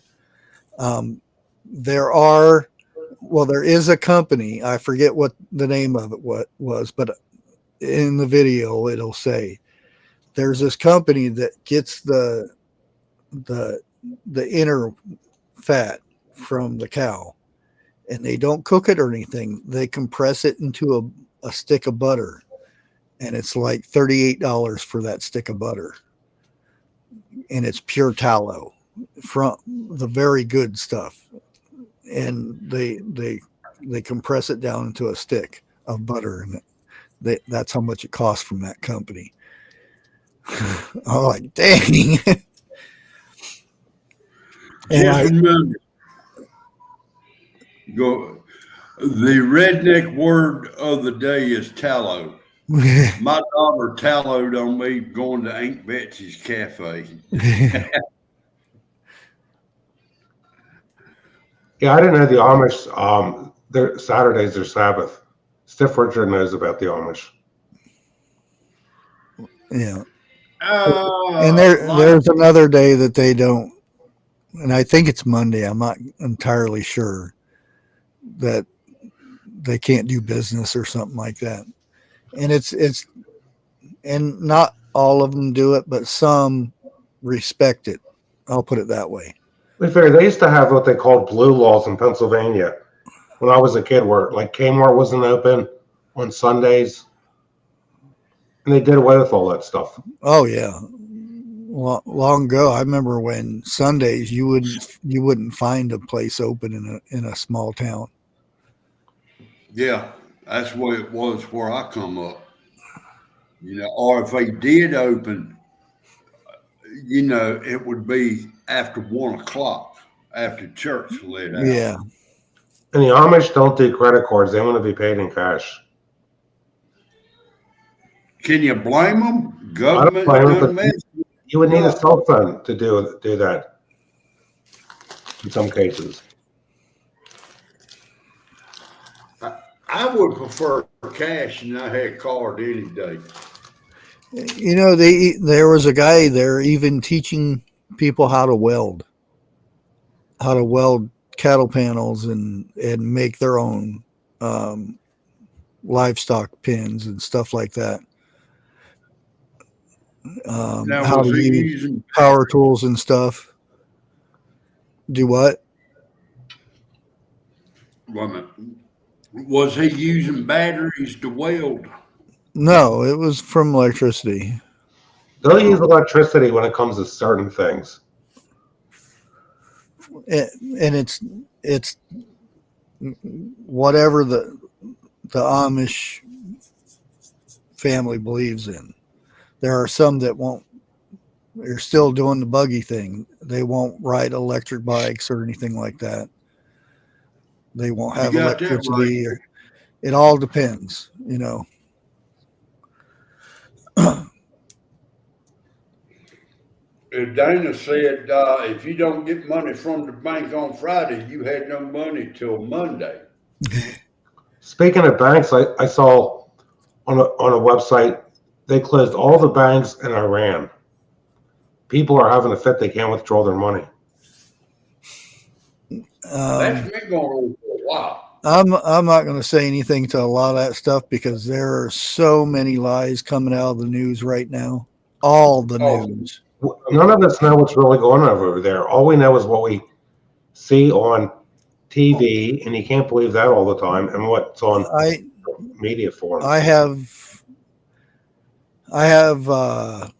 There is a company, I forget what the name of it was, but in the video, it'll say there's this company that gets the inner fat from the cow, and they don't cook it or anything. They compress it into a stick of butter, and it's like $38 for that stick of butter, and it's pure tallow from the very good stuff, and they compress it down into a stick of butter, and that's how much it costs from that company. I'm like, dang. Just remember, the redneck word of the day is tallow. My daughter tallowed on me going to Aunt Betsy's Cafe. Yeah, I didn't know the Amish. Their Saturdays are Sabbath. Stiff Richard knows about the Amish. Yeah. And there's another day that they don't, and I think it's Monday. I'm not entirely sure, that they can't do business or something like that. And it's and not all of them do it, but some respect it. I'll put it that way. To be fair, they used to have what they called blue laws in Pennsylvania when I was a kid, where like Kmart wasn't open on Sundays, and they did away with all that stuff. Oh yeah, long ago. I remember when Sundays you wouldn't find a place open in a small town. Yeah, that's the way it was where I come up. Or if they did open, it would be after 1 o'clock, after church let out. Yeah. And the Amish don't do credit cards. They want to be paid in cash. Can you blame them? Government. You would need a cell phone to do that in some cases. I would prefer cash and I had a card any day. There was a guy there even teaching people how to weld cattle panels and make their own livestock pins and stuff like that. How to use power tools and stuff. Do what? Was he using batteries to weld? No, it was from electricity. They'll use electricity when it comes to certain things. And it's whatever the Amish family believes in. There are some that won't. They're still doing the buggy thing. They won't ride electric bikes or anything like that. They won't have electricity. Right. It all depends, Dana said, if you don't get money from the bank on Friday, you had no money till Monday. Speaking of banks, I saw on a website, they closed all the banks in Iran. People are having a fit. They can't withdraw their money. That's been going on for a while. I'm not going to say anything to a lot of that stuff because there are so many lies coming out of the news right now. All the news. None of us know what's really going on over there. All we know is what we see on TV, and you can't believe that all the time, and what's on media forums. I have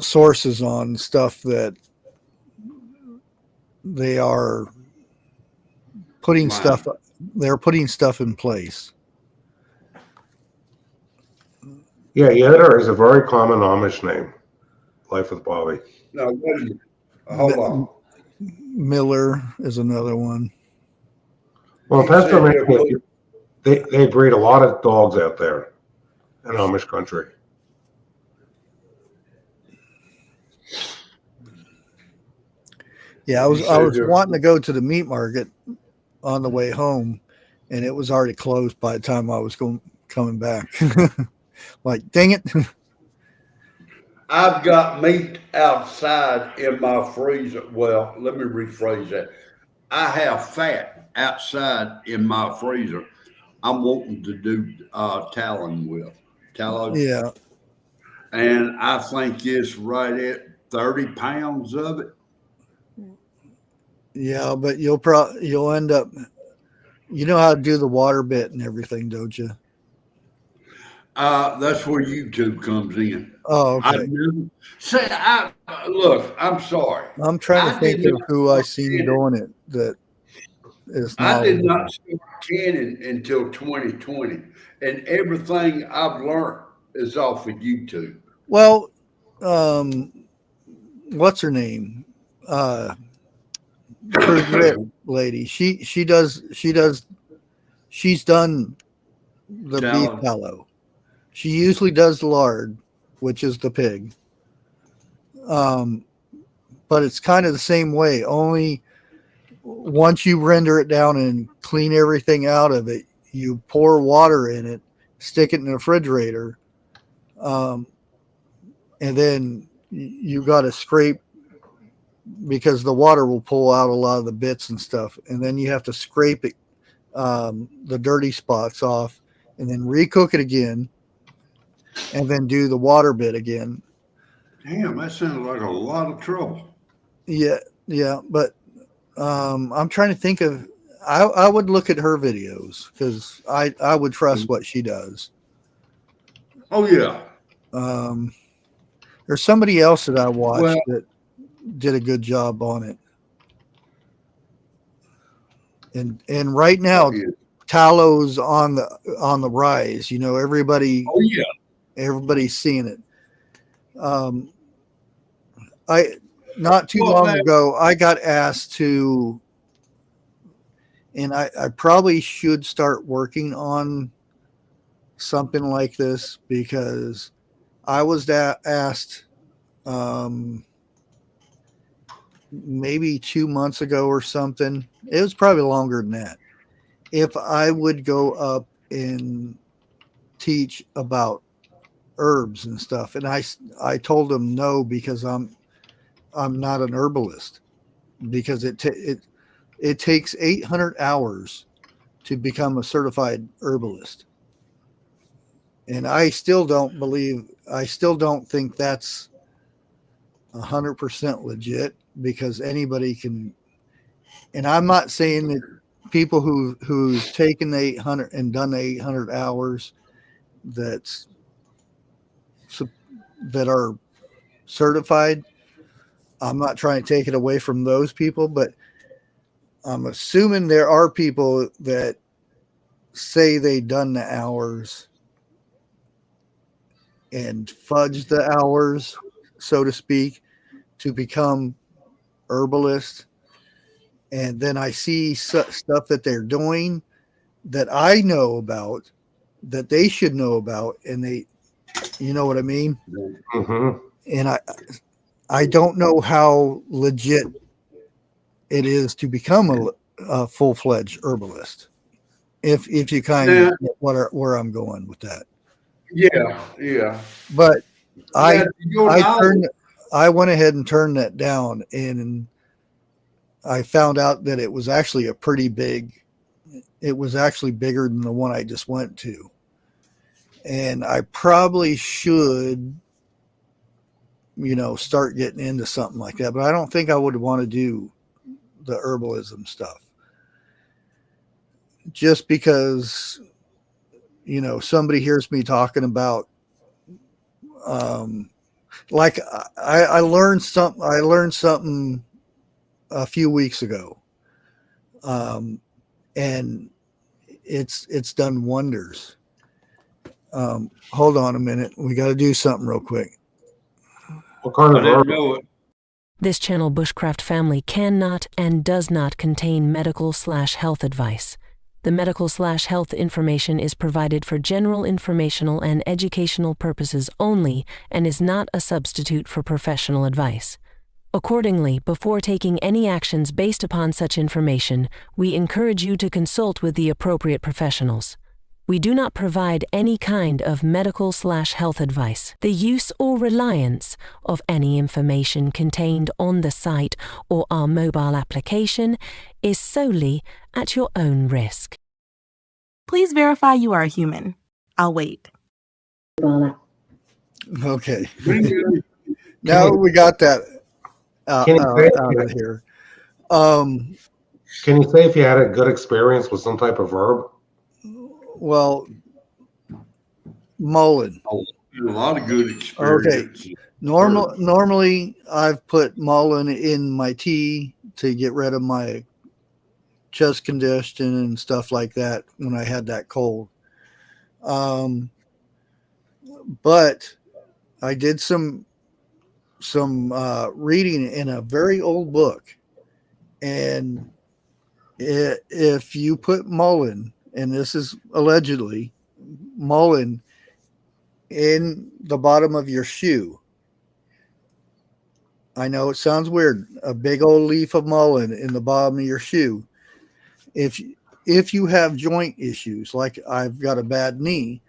sources on stuff that they are putting stuff. They're putting stuff in place. Yeah, Yoder is a very common Amish name. Life with Bobby. No, wait a minute. Hold on. Miller is another one. Well, in Pennsylvania, they breed a lot of dogs out there in Amish country. Yeah, I was wanting to go to the meat market on the way home, and it was already closed by the time I was coming back. Like, dang it. I've got meat outside in my freezer. Well, let me rephrase that. I have fat outside in my freezer. I'm wanting to do talon with. tallow. Yeah. And I think it's right at 30 pounds of it. Yeah, but you'll end up, you know how to do the water bit and everything, don't you? That's where YouTube comes in. Oh, I okay. never say look, I'm sorry. I'm trying to I think did of not who I start seen canning. doing it that is I did not knowledgeable. start canning until 2020. And everything I've learned is off of YouTube. Well, what's her name? True Grit lady. She's done the beef Tallow. tallow. She usually does lard, which is the pig. But it's kind of the same way. Only once you render it down and clean everything out of it, you pour water in it, stick it in the refrigerator, and then you got to scrape because the water will pull out a lot of the bits and stuff, and then you have to scrape it, the dirty spots off, and then recook it again, and then do the water bit again. Damn, that sounds like a lot of trouble. Yeah, but I'm trying to think of. I would look at her videos because I would trust what she does. Oh yeah. There's somebody else that I watched Well, that did a good job on it. And right now, yeah. tallow's on the rise. You know, everybody's seeing it. I not too long ago, I got asked to, and I probably should start working on something like this because I was asked maybe 2 months ago or something. It was probably longer than that. If I would go up and teach about herbs and stuff, and I told them no because I'm not an herbalist, because it takes 800 hours to become a certified herbalist, and I still don't think that's 100% legit, because anybody can. And I'm not saying that people who's taken the 800 and done the 800 hours that are certified, I'm not trying to take it away from those people, but I'm assuming there are people that say they done the hours and fudge the hours, so to speak, to become herbalist. And then I see stuff that they're doing that I know about, that they should know about, and you know what I mean? Mm-hmm. And I don't know how legit it is to become a full-fledged herbalist. If you kind of get where I'm going with that. Yeah. But I went ahead and turned that down, and I found out that it was actually it was actually bigger than the one I just went to. And I probably should, start getting into something like that. But I don't think I would want to do the herbalism stuff, just because, somebody hears me talking about, like I learned something a few weeks ago, and it's done wonders. Hold on a minute, we got to do something real quick. What kind I of didn't herb? know it. This channel, Bushcraft Family, cannot and does not contain medical/health advice. The medical/health information is provided for general informational and educational purposes only and is not a substitute for professional advice. Accordingly, before taking any actions based upon such information, we encourage you to consult with the appropriate professionals. We do not provide any kind of medical/health advice. The use or reliance of any information contained on the site or our mobile application is solely at your own risk. Please verify you are a human. I'll wait. Okay. Bingo. Now we got that Can you say, out of here. Um, can you say if you had a good experience with some type of herb? well, mullein. A lot of good experience. Normally I've put mullein in my tea to get rid of my chest congestion and stuff like that when I had that cold. But I did some reading in a very old book, and if you put mullein, and this is allegedly mullein, in the bottom of your shoe. I know it sounds weird, a big old leaf of mullein in the bottom of your shoe. If you have joint issues, like I've got a bad knee,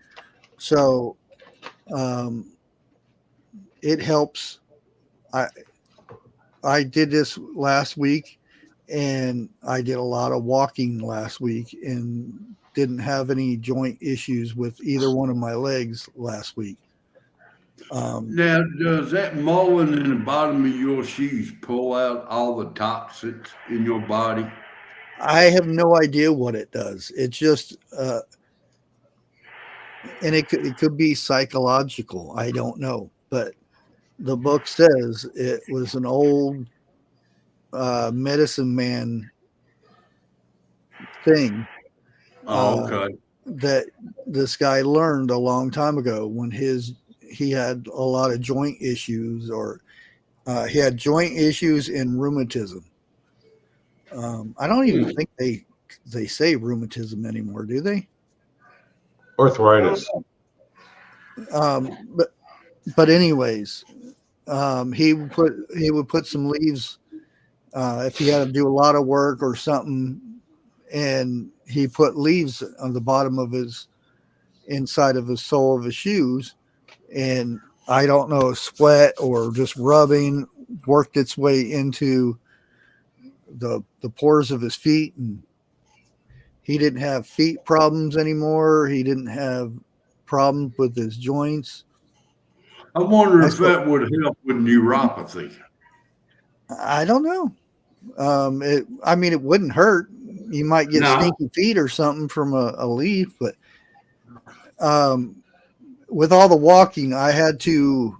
so it helps. I did this last week, and I did a lot of walking last week and didn't have any joint issues with either one of my legs last week. Now, does that mullein in the bottom of your shoes pull out all the toxins in your body? I have no idea what it does. It's just, and it could be psychological. I don't know, but the book says it was an old medicine man thing. Okay. That this guy learned a long time ago when he had a lot of joint issues, or he had joint issues and rheumatism. I don't even think they say rheumatism anymore, do they? Arthritis. But anyways, he would put some leaves if he had to do a lot of work or something, and he put leaves on the bottom of his inside of his sole of his shoes, and I don't know, sweat or just rubbing worked its way into the pores of his feet, and he didn't have feet problems anymore. He didn't have problems with his joints. I wonder if that would help with neuropathy. I don't know. It wouldn't hurt. You might get stinky feet or something from a leaf, but with all the walking, I had to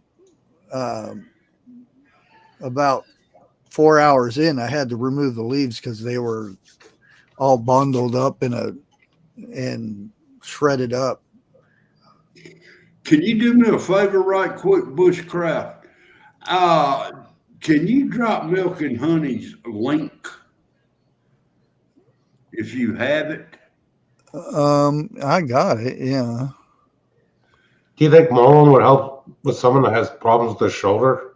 about 4 hours in, I had to remove the leaves because they were all bundled up and shredded up. Can you do me a favor right quick, Bushcraft? Can you drop Milk and Honey's link if you have it? I got it. Yeah. Do you think mullein would help with someone that has problems with their shoulder?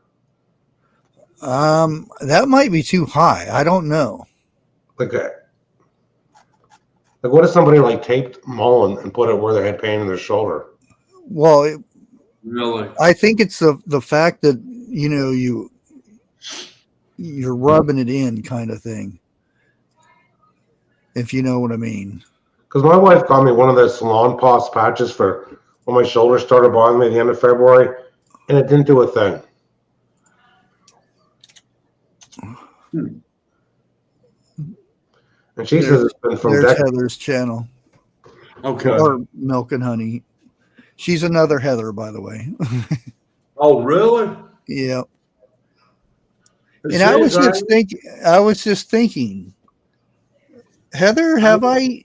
That might be too high. I don't know. Like what if somebody like taped mullein and put it where they had pain in their shoulder? Well, Really? I think it's the fact that you're rubbing it in, kind of thing. If you know what I mean. Because my wife got me one of those salon paws patches for when my shoulder started bothering me at the end of February, and it didn't do a thing. And she says it's been from There's Heather's channel. Okay. Or Milk and Honey. She's another Heather, by the way. Oh, really? Yeah. And I was just thinking, Heather, have I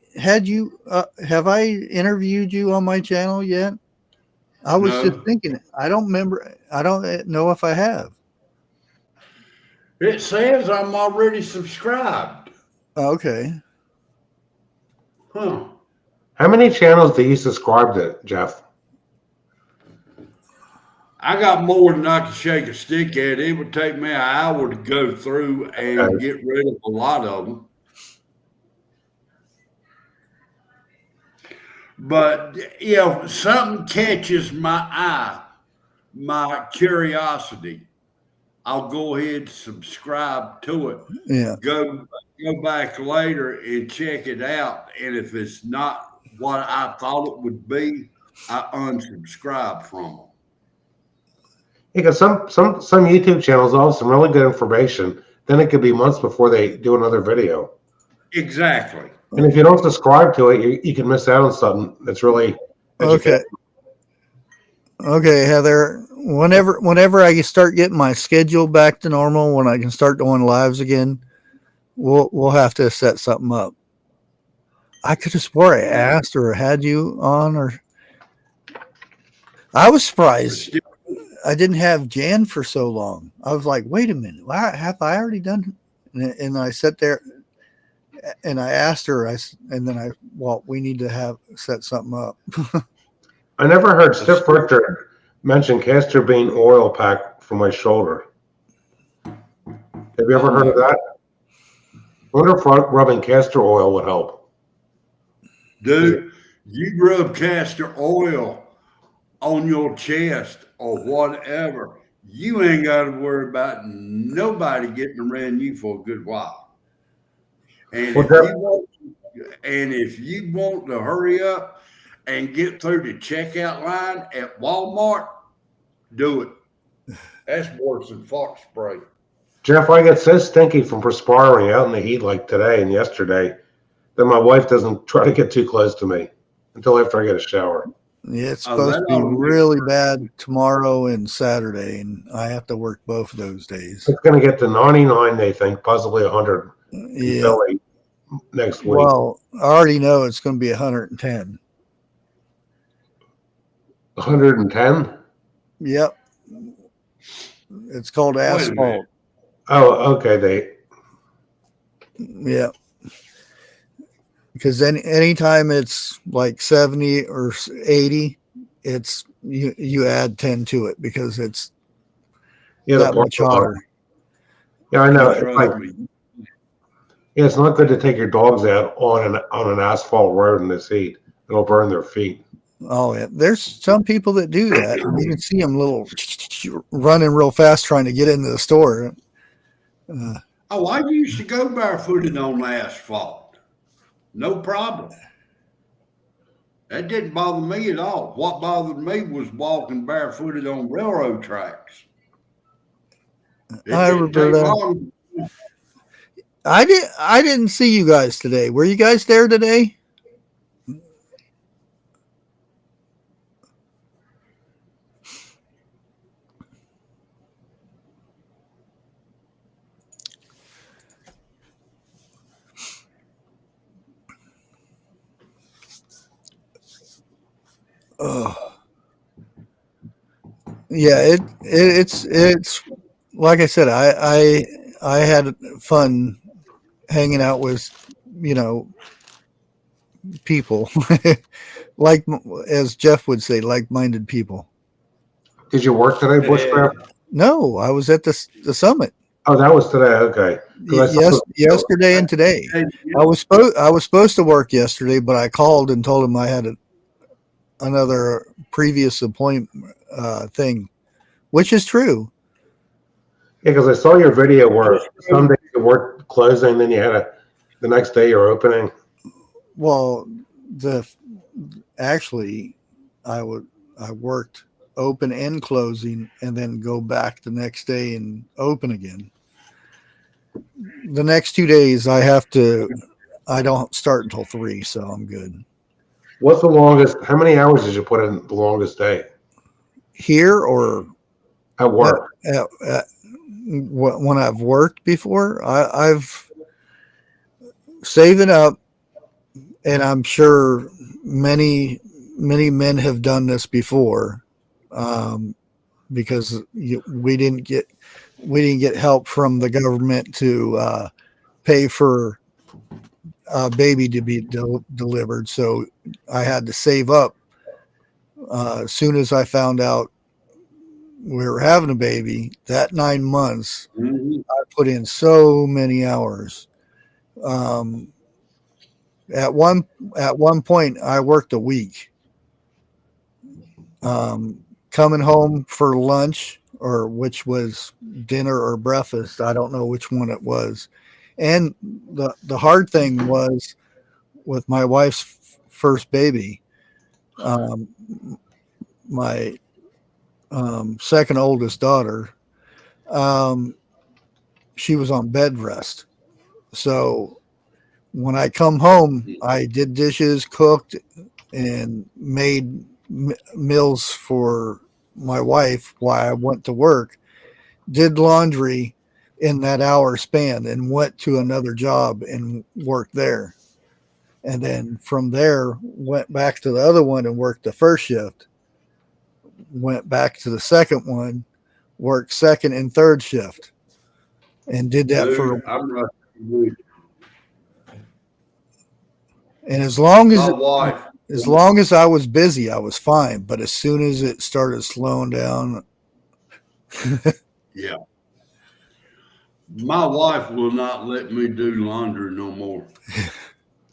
interviewed you on my channel yet? I was just thinking, I don't remember. I don't know if I have. It says I'm already subscribed. Okay. Huh. How many channels do you subscribe to, Jeff? I got more than I can shake a stick at. It would take me an hour to go through and get rid of a lot of them. But, something catches my eye, my curiosity. I'll go ahead and subscribe to it. Yeah. Go back later and check it out. And if it's not what I thought it would be, I unsubscribed from them. Because some YouTube channels all have some really good information. Then it could be months before they do another video. Exactly. And if you don't subscribe to it, you can miss out on something that's really educational. Okay, Heather. Whenever I start getting my schedule back to normal, when I can start doing lives again, we'll have to set something up. I could have swore I asked or had you on, or I was surprised I didn't have Jan for so long. I was like, wait a minute, have I already done? And I sat there and I asked her. We need to set something up. I never heard Stiff Richter mention castor bean oil pack for my shoulder. Have you ever heard of that? I wonder if rubbing castor oil would help. Dude, you rub castor oil on your chest or whatever, you ain't got to worry about nobody getting around you for a good while. And if you want to hurry up and get through the checkout line at Walmart, do it. That's worse than fart spray. Jeff, I get so stinky from perspiring out in the heat like today and yesterday that my wife doesn't try to get too close to me until after I get a shower. Yeah, it's supposed to be really bad tomorrow and Saturday, and I have to work both of those days. It's going to get to 99, they think, possibly 100 in Philly next week. Well, I already know it's going to be 110. 110? Yep. It's called asphalt. Oh, okay. Yeah. Because anytime it's like 70 or 80, it's you add 10 to it because it's that much hotter. Yeah, I know. It's not good to take your dogs out on an asphalt road in this heat. It'll burn their feet. Oh yeah, there's some people that do that. You can see them running real fast trying to get into the store. I used to go barefooted on asphalt. No problem. That didn't bother me at all. What bothered me was walking barefooted on railroad tracks. I didn't see you guys today. Were you guys there today? Yeah, it's like I said, I had fun hanging out with, people like, as Jeff would say, like-minded people. Did you work today, Bushcraft? No, I was at the summit. Oh, that was today. Okay. Yes, yesterday and today. I was supposed to work yesterday, but I called and told him I had another previous appointment thing, which is true. Yeah, because I saw your video where some days you worked closing, then you had the next day you're opening. Well, actually, I worked open and closing, and then go back the next day and open again. The next 2 days, I don't start until 3, so I'm good. What's the longest? How many hours did you put in the longest day? Here or at work? When I've worked before, I've saving up, and I'm sure many men have done this before, because we didn't get help from the government to pay for a baby to be delivered. So I had to save up. As soon as I found out we were having a baby, that 9 months, I put in so many hours. At one point, I worked a week. Coming home for lunch, or which was dinner or breakfast, I don't know which one it was. And the hard thing was with my wife's first baby, um, my second oldest daughter, she was on bed rest. So when I come home, I did dishes, cooked, and made meals for my wife while I went to work, did laundry in that hour span, and went to another job and worked there. And then from there, went back to the other one and worked the first shift, went back to the second one, worked second and third shift, and did that for. Dude, I'm right with you. And as My wife, long as I was busy, I was fine. But as soon as it started slowing down, yeah, my wife will not let me do laundry no more.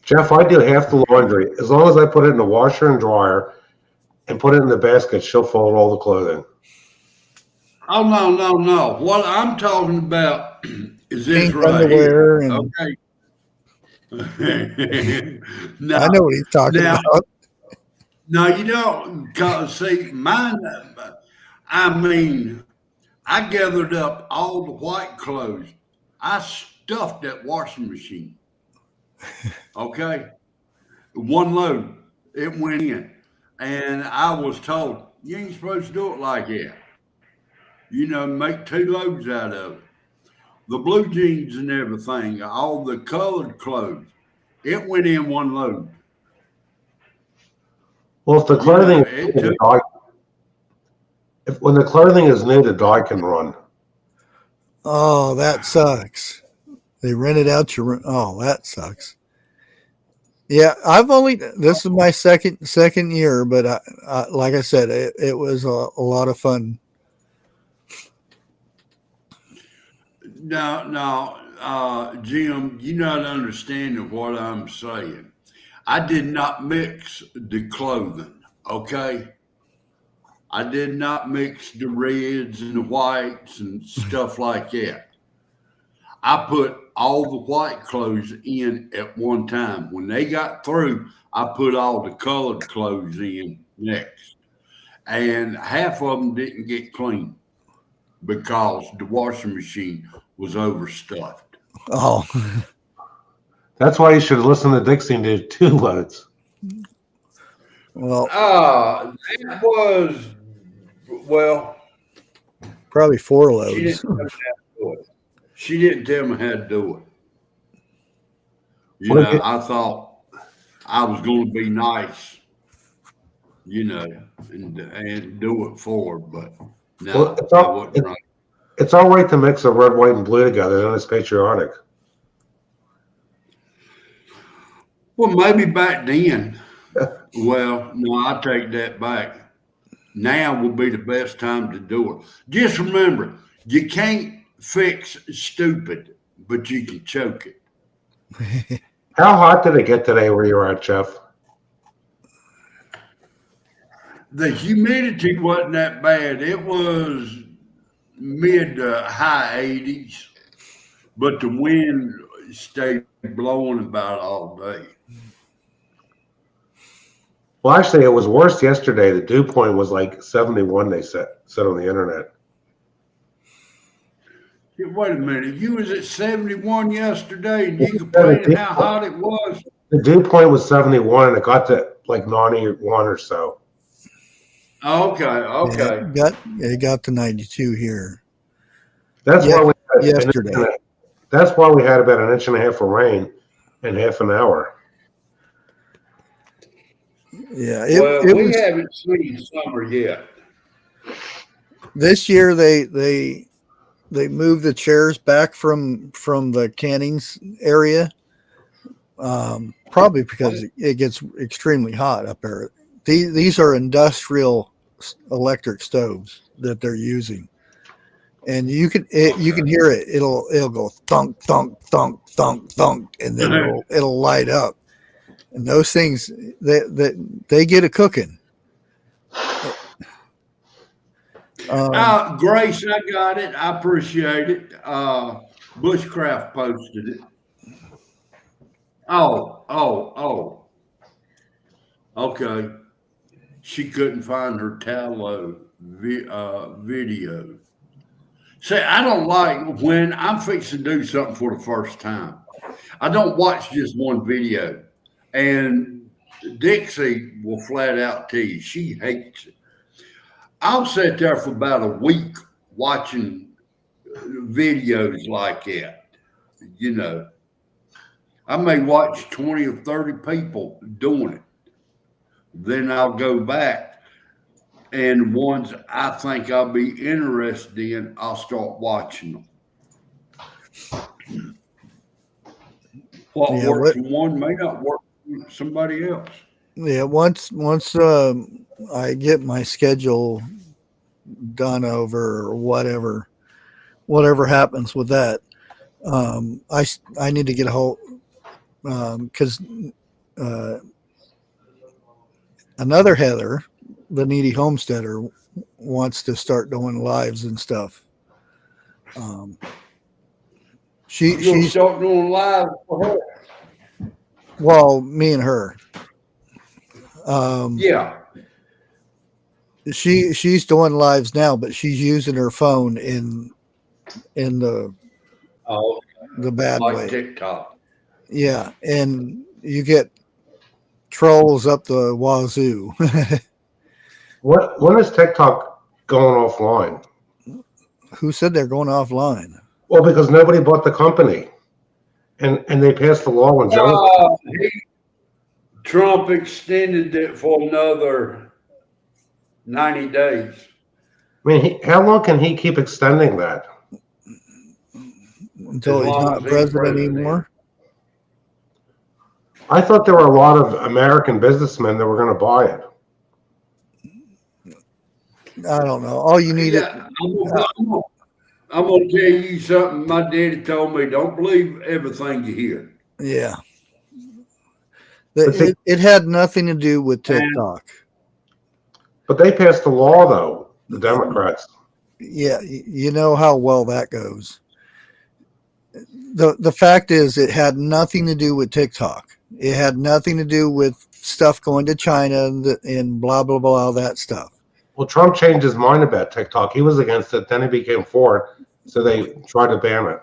Jeff, I do half the laundry. As long as I put it in the washer and dryer and put it in the basket, she'll fold all the clothing. Oh no! What I'm talking about is this pink right underwear, here. and Okay. I know what he's talking now, about. no, you don't. 'Cause see, mine. I mean, I gathered up all the white clothes. I stuffed that washing machine. Okay, one load. It went in, and I was told you ain't supposed to do it like that. You know, make two loads out of it. The blue jeans and everything, all the colored clothes, it went in one load. Well, if the You know, clothing, it took. when the clothing is new, the dog can run. Oh, that sucks. They rented out your room. Oh, that sucks. Yeah, this is my second year, but like I said, it was a lot of fun. Now, Jim, you're not understanding what I'm saying. I did not mix the clothing, okay? I did not mix the reds and the whites and stuff like that. I put all the white clothes in at one time. When they got through, I put all the colored clothes in next. And half of them didn't get clean because the washing machine was overstuffed. Oh, That's why you should listen to Dixie and do 2 loads. well, It was, well, probably 4 she loads. didn't tell me how to do it. She didn't tell me how to do it. You Well, know, I thought I was going to be nice, you know, and do it for her, but no, it's I all, wasn't right. it's all right to mix a red, white, and blue together. Then it's patriotic. Well, maybe back then. Well, no, I take that back. Now will be the best time to do it. Just remember, you can't fix stupid, but you can choke it. How hot did it get today where you were at, Jeff? The humidity wasn't that bad. It was mid to high 80s, but the wind stayed blowing about all day. Well, actually, it was worse yesterday. The dew point was like 71, they said on the internet. Wait a minute, you was at 71 yesterday and you complaining how hot it was? The dew point was 71 and it got to like 91 or so. Okay. It got to 92 here. That's why we had yesterday. That's why we had about an inch and a half of rain in half an hour. Yeah, we haven't seen summer yet. This year they moved the chairs back from the cannings area, probably because it gets extremely hot up there. These are industrial electric stoves that they're using, and you can hear it. It'll go thunk thunk thunk thunk thunk, and then it'll light up. And those things they get it cooking. Grace, I got it. I appreciate it. Bushcraft posted it. Oh. Okay. she couldn't find her tallow video. See, I don't like when I'm fixing to do something for the first time. I don't watch just one video. And Dixie will flat out tell you she hates it. I'll sit there for about a week watching videos like that. You know, I may watch 20 or 30 people doing it. Then I'll go back, and ones I think I'll be interested in, I'll start watching them. What works for one may not work for somebody else. Yeah, once I get my schedule done over or whatever happens with that, I need to get a hold because another Heather, the needy homesteader, wants to start doing lives and stuff. She's start doing live for her. Well, me and her. Yeah. She's doing lives now, but she's using her phone in the bad like way. TikTok. Yeah, and you get trolls up the wazoo. When is TikTok going offline? Who said they're going offline? Well, because nobody bought the company, and they passed the law when Joe. Trump extended it for another 90 days. I mean, how long can he keep extending that? Until he's not president anymore. I thought there were a lot of American businessmen that were going to buy it. I don't know. All you need I'm going to tell you something. My daddy told me, don't believe everything you hear. Yeah. It had nothing to do with TikTok. But they passed the law, though, the Democrats. Yeah, you know how well that goes. The fact is, it had nothing to do with TikTok. It had nothing to do with stuff going to China and blah, blah, blah, all that stuff. Well, Trump changed his mind about TikTok. He was against it. Then he became for it. So they tried to ban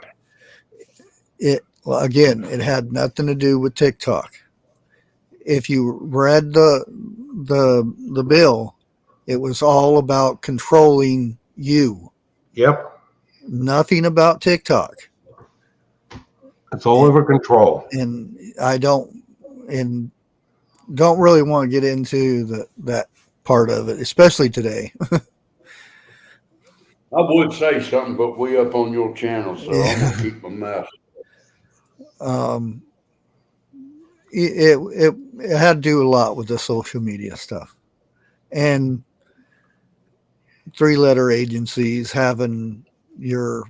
it. Well, again, it had nothing to do with TikTok. If you read the bill, it was all about controlling you. Yep. Nothing about TikTok. It's all over control. And I don't really want to get into that part of it, especially today. I would say something, but we up on your channel, so I'm gonna keep my mouth. It had to do a lot with the social media stuff and 3-letter agencies having your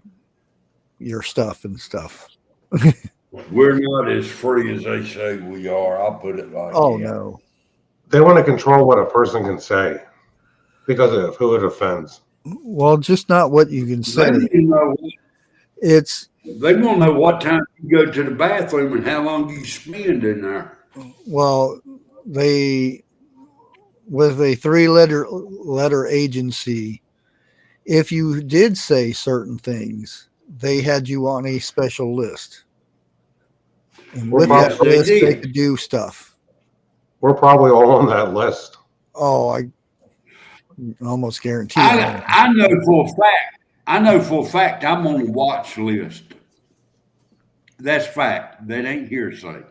stuff and stuff. We're not as free as they say we are. I'll put it like that. No. They want to control what a person can say because of who it offends. Well, just not what you can say. They want to know what time you go to the bathroom and how long you spend in there. Well, with a 3-letter agency, if you did say certain things, they had you on a special list. And with that list, they could do stuff. We're probably all on that list. Oh, I almost guarantee. I know for a fact I'm on the watch list. That's fact. That ain't hearsay.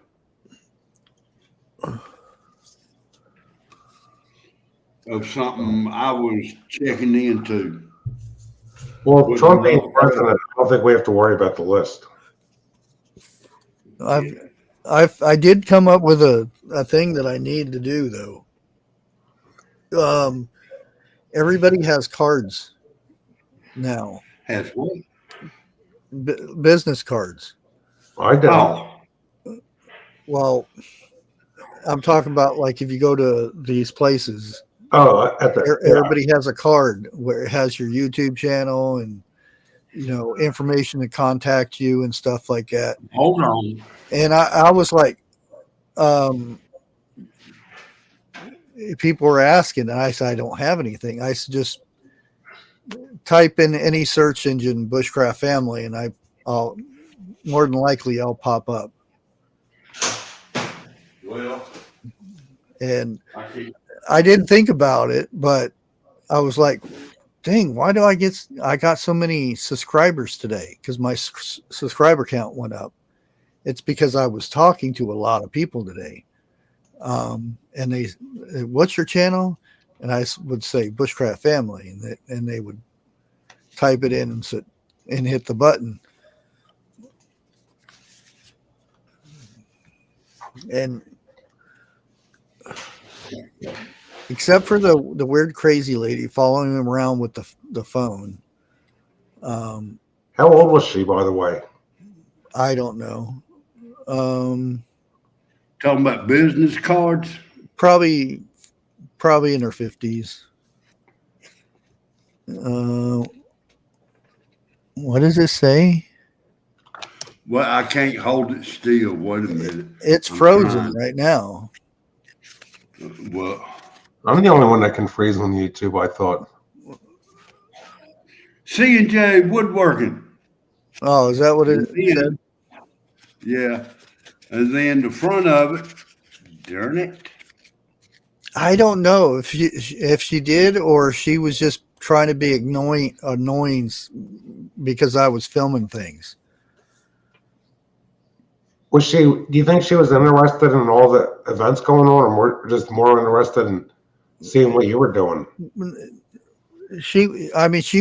Of something I was checking into. Well, Trump being president, I don't think we have to worry about the list. I did come up with a thing that I need to do though. Everybody has cards now. Has what? Business cards. I don't. Oh. Well, I'm talking about like if you go to these places. Oh, everybody has a card where it has your YouTube channel and information to contact you and stuff like that. Hold on. And I was like, people were asking, and I said, I don't have anything. I said, just type in any search engine, Bushcraft Family, and I'll more than likely I'll pop up. Well, And I can't. I didn't think about it, but I was like, dang, why do I got so many subscribers today? Because my subscriber count went up. It's because I was talking to a lot of people today. And they, what's your channel? And I would say Bushcraft Family, and they would type it in and hit the button. And except for the weird crazy lady following him around with the phone. How old was she, by the way? I don't know. Talking about business cards. Probably in her 50s. What does it say? Well, I can't hold it still. Wait a minute. It's I'm frozen trying. right now. Well, I'm the only one that can freeze on YouTube, I thought. C&J Woodworking. Oh, is that what it said? Yeah. And then the front of it, darn it. I don't know if she did, or she was just trying to be annoying because I was filming things. Was she? Do you think she was interested in all the events going on, or just more interested in seeing what you were doing? She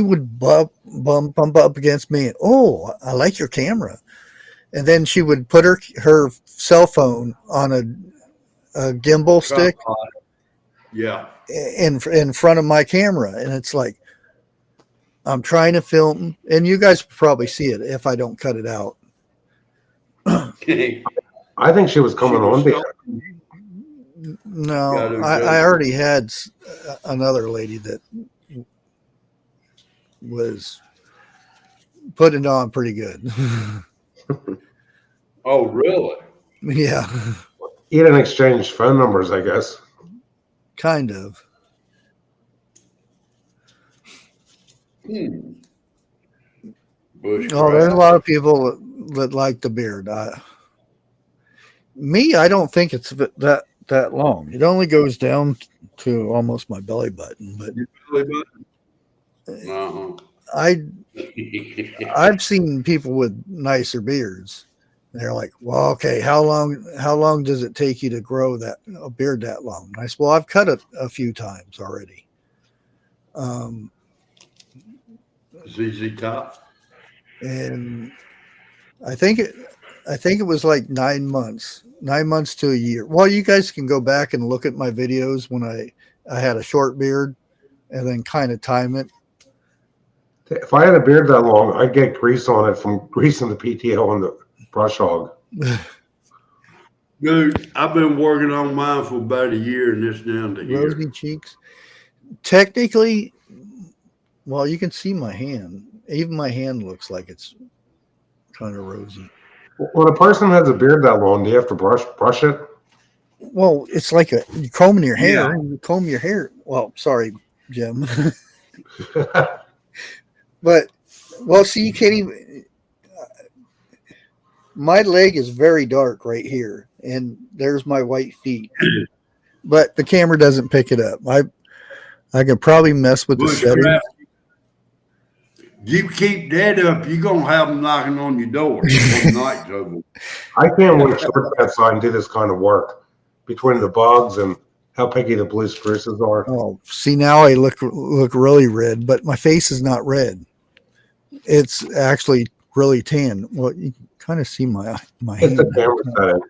would bump up against me. Oh, I like your camera. And then she would put her cell phone on a gimbal stick. Yeah. In front of my camera. And it's like, I'm trying to film, and you guys probably see it if I don't cut it out. I think she was coming on to you. No, I already had another lady that was putting it on pretty good. Oh, really? Yeah, You didn't exchange phone numbers, I guess. kind of. Bushcraft. Oh, there's a lot of people that like the beard. I don't think it's that long. It only goes down to almost my belly button. But I've seen people with nicer beards. They're like, well, okay, how long does it take you to grow a beard that long? And I said, well, I've cut it a few times already. ZZ Top. And I think it was like 9 months to a year. Well, you guys can go back and look at my videos when I had a short beard and then kind of time it. If I had a beard that long, I'd get grease on it from greasing the PTO on the brush hog. Dude, I've been working on mine for about a year, and it's down to here. Rosy cheeks. Technically, well, you can see my hand. Even my hand looks like it's kind of rosy. When a person has a beard that long, do you have to brush it? Well, it's like you combing your hair. Yeah. You comb your hair. Well, sorry, Jim. But, well, see, you can't even. My leg is very dark right here, and there's my white feet. But the camera doesn't pick it up. I could probably mess with the settings. You keep that up, you're gonna have them knocking on your door. Night's over. I can't wear shorts outside and do this kind of work between the bugs and how picky the blue spruces are. Oh, see, now I look really red, but my face is not red. It's actually really tan. Well, you can kind of see my It's hand. the camera setting.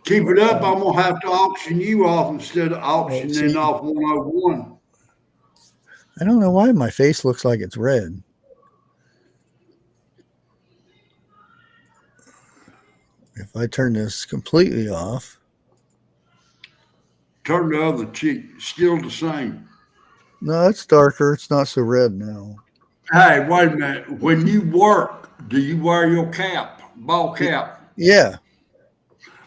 Keep it up, I'm gonna have to auction you off instead of auctioning off 101. I don't know why my face looks like it's red. If I turn this completely off. Turn the other cheek, still the same. No, it's darker. It's not so red now. Hey, wait a minute. When you work, do you wear your cap, ball cap? Yeah.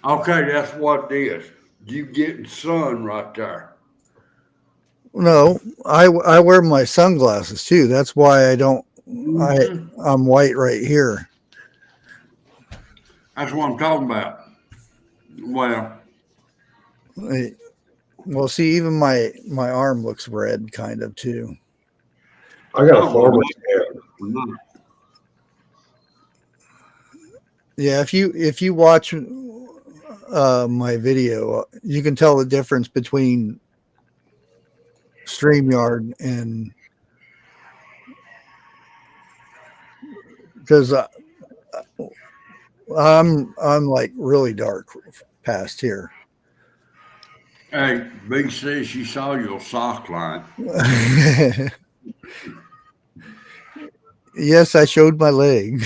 Okay, that's what it is. You getting sun right there. No, I wear my sunglasses too. That's why I don't. I'm white right here. That's what I'm talking about. Well, Well, see, even my arm looks red, kind of too. I got a oh, farmer's well, tan. Yeah, if you watch my video, you can tell the difference between StreamYard and because I'm like really dark past here. hey, B says she saw your sock line. Yes, I showed my leg.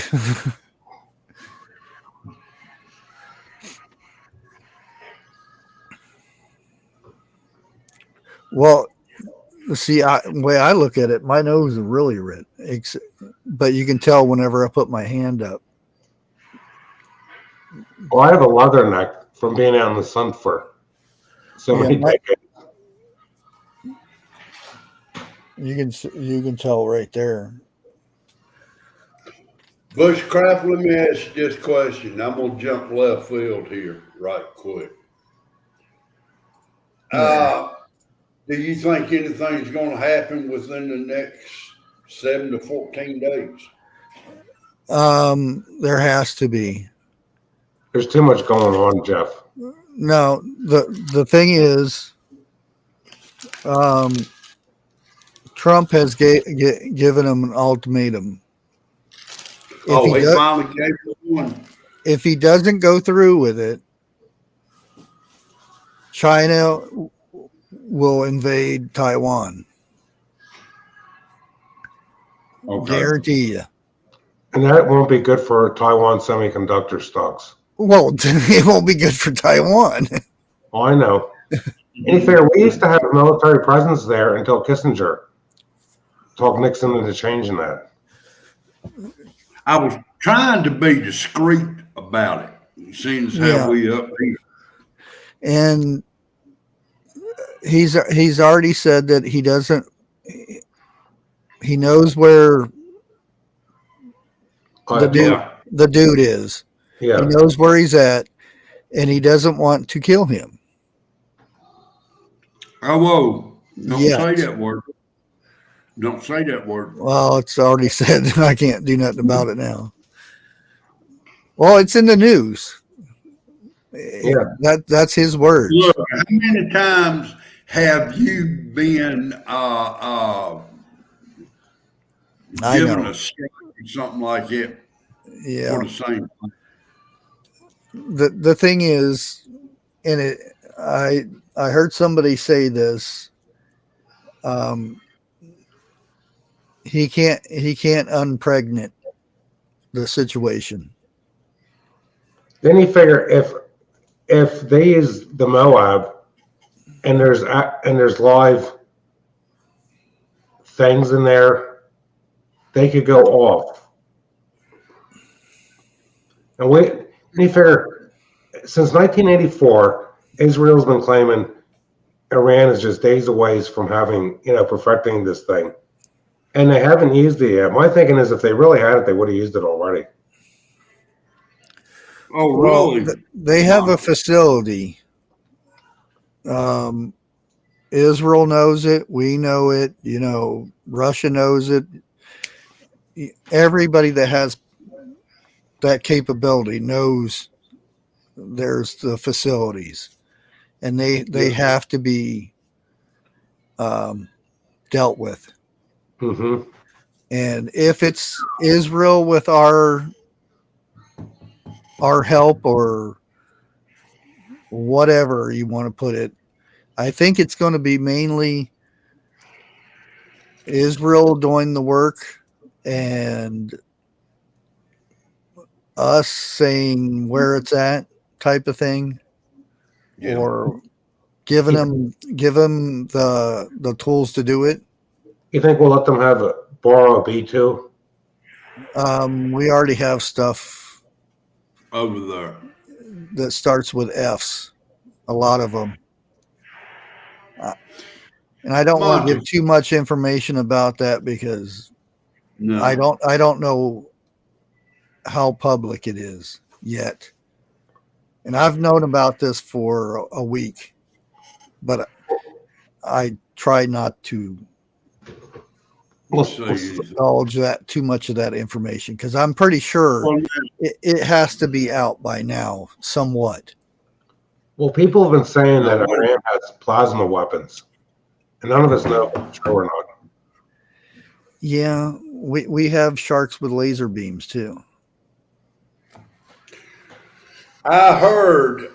Well, see, the way I look at it, my nose is really red, but you can tell whenever I put my hand up. Well, I have a leather neck from being out in the sun for so Yeah, many decades. you can tell right there. Bushcraft, let me ask you this question. I'm gonna jump left field here right quick. Do you think anything's gonna happen within the next 7 to 14 days? There has to be. There's too much going on, Jeff. No, the thing is, Trump has given him an ultimatum. He finally gave us one. If he doesn't go through with it, China will invade Taiwan. Okay. Guarantee you. And that won't be good for Taiwan semiconductor stocks. Well, it won't be good for Taiwan. Oh, I know. And fair, we used to have a military presence there until Kissinger talked Nixon into changing that. I was trying to be discreet about it, seeing as how we up here. And he's already said that he doesn't. He knows where the dude is. Yeah. He knows where he's at, and he doesn't want to kill him. Oh, whoa. Don't Yes. say that word. Don't say that word. Well, it's already said. I can't do nothing about it now. Well, it's in the news. Yeah. That's his words. Look, how many times have you been given a strike or something like that for the same thing? The thing is, and I heard somebody say this. He can't unpregnant the situation. Then you figure if they use the Moab and there's live things in there, they could go off. And you figure since 1984, Israel's been claiming Iran is just days away from having, perfecting this thing. And they haven't used it yet. My thinking is if they really had it, they would have used it already. Oh, really? Well, they have a facility. Israel knows it. We know it. Russia knows it. Everybody that has that capability knows there's the facilities, and they have to be dealt with. Mm-hmm. And if it's Israel with our help or whatever you want to put it, I think it's going to be mainly Israel doing the work and us saying where it's at, type of thing, or give them the tools to do it. You think we'll let them borrow a B2? We already have stuff over there that starts with F's. a lot of them. And I don't want to Monty. give too much information about that because No. I don't know how public it is yet. And I've known about this for a week, but I try not to divulge that too much of that information because I'm pretty sure it has to be out by now somewhat. Well, people have been saying that Iran has plasma weapons, and none of us know if it's true or not. Yeah, we have sharks with laser beams too. I heard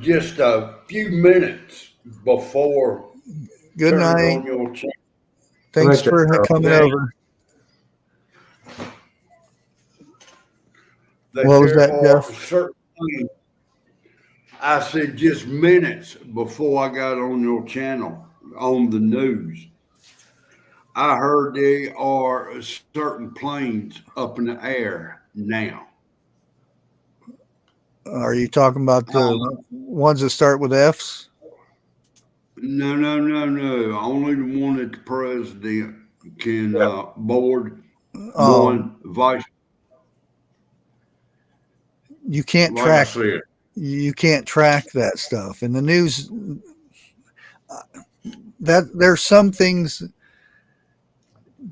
just a few minutes before. Good turning night. on your channel. Thanks for coming over. That What was there that, are Jeff? certain things. I said just minutes before I got on your channel on the news. I heard there are certain planes up in the air now. Are you talking about the ones that start with F's? No. Only the one that the president can board. One vice. You can't Like track. I said. You can't track that stuff in the news. That there's some things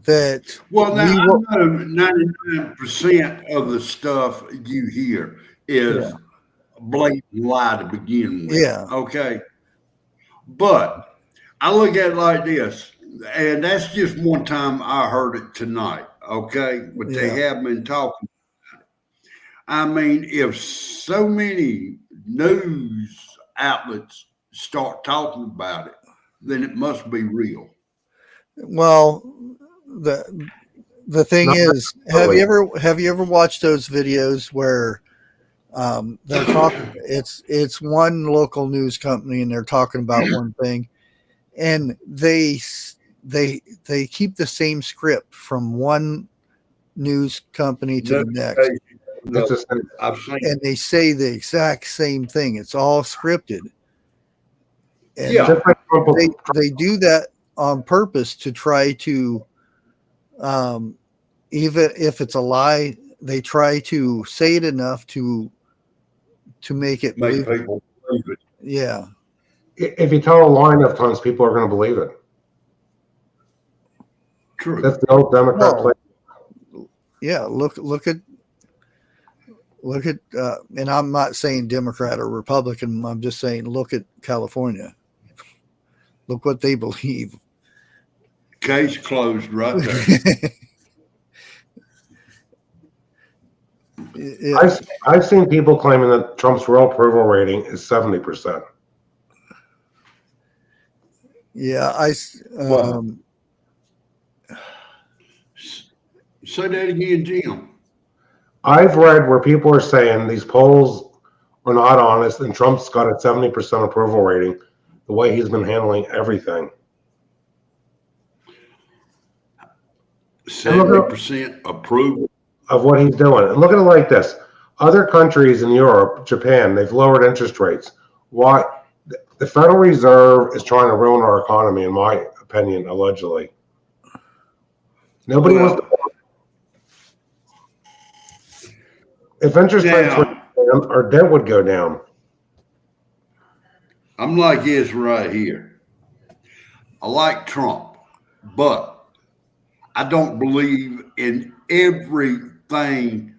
that Well, now I know 99% of the stuff you hear is blatant lie to begin with. Yeah. Okay. But I look at it like this, and that's just one time I heard it tonight. Okay. But they have been talking. I mean, if so many news outlets start talking about it, then it must be real. Well, the thing is, have you ever watched those videos where they're talking? It's one local news company and they're talking about one thing, and they keep the same script from one news company to the next. And they say the exact same thing. It's all scripted. And they do that on purpose to try to, even if it's a lie, they try to say it enough to make it believable. People believe it. Yeah. If you tell a lie enough times, people are going to believe it. True. That's the old Democrat play. Yeah. Look at, and I'm not saying Democrat or Republican. I'm just saying, look at California. Look what they believe. Case closed right there. I've seen people claiming that Trump's real approval rating is 70%. Yeah, say that again, Jim. I've read where people are saying these polls are not honest, and Trump's got a 70% approval rating. The way he's been handling everything. 70% approval of what he's doing. And look at it like this. Other countries in Europe, Japan, they've lowered interest rates. Why? The Federal Reserve is trying to ruin our economy, in my opinion, allegedly. Nobody wants to. If interest rates were down, our debt would go down. I'm like this right here. I like Trump, but I don't believe in everything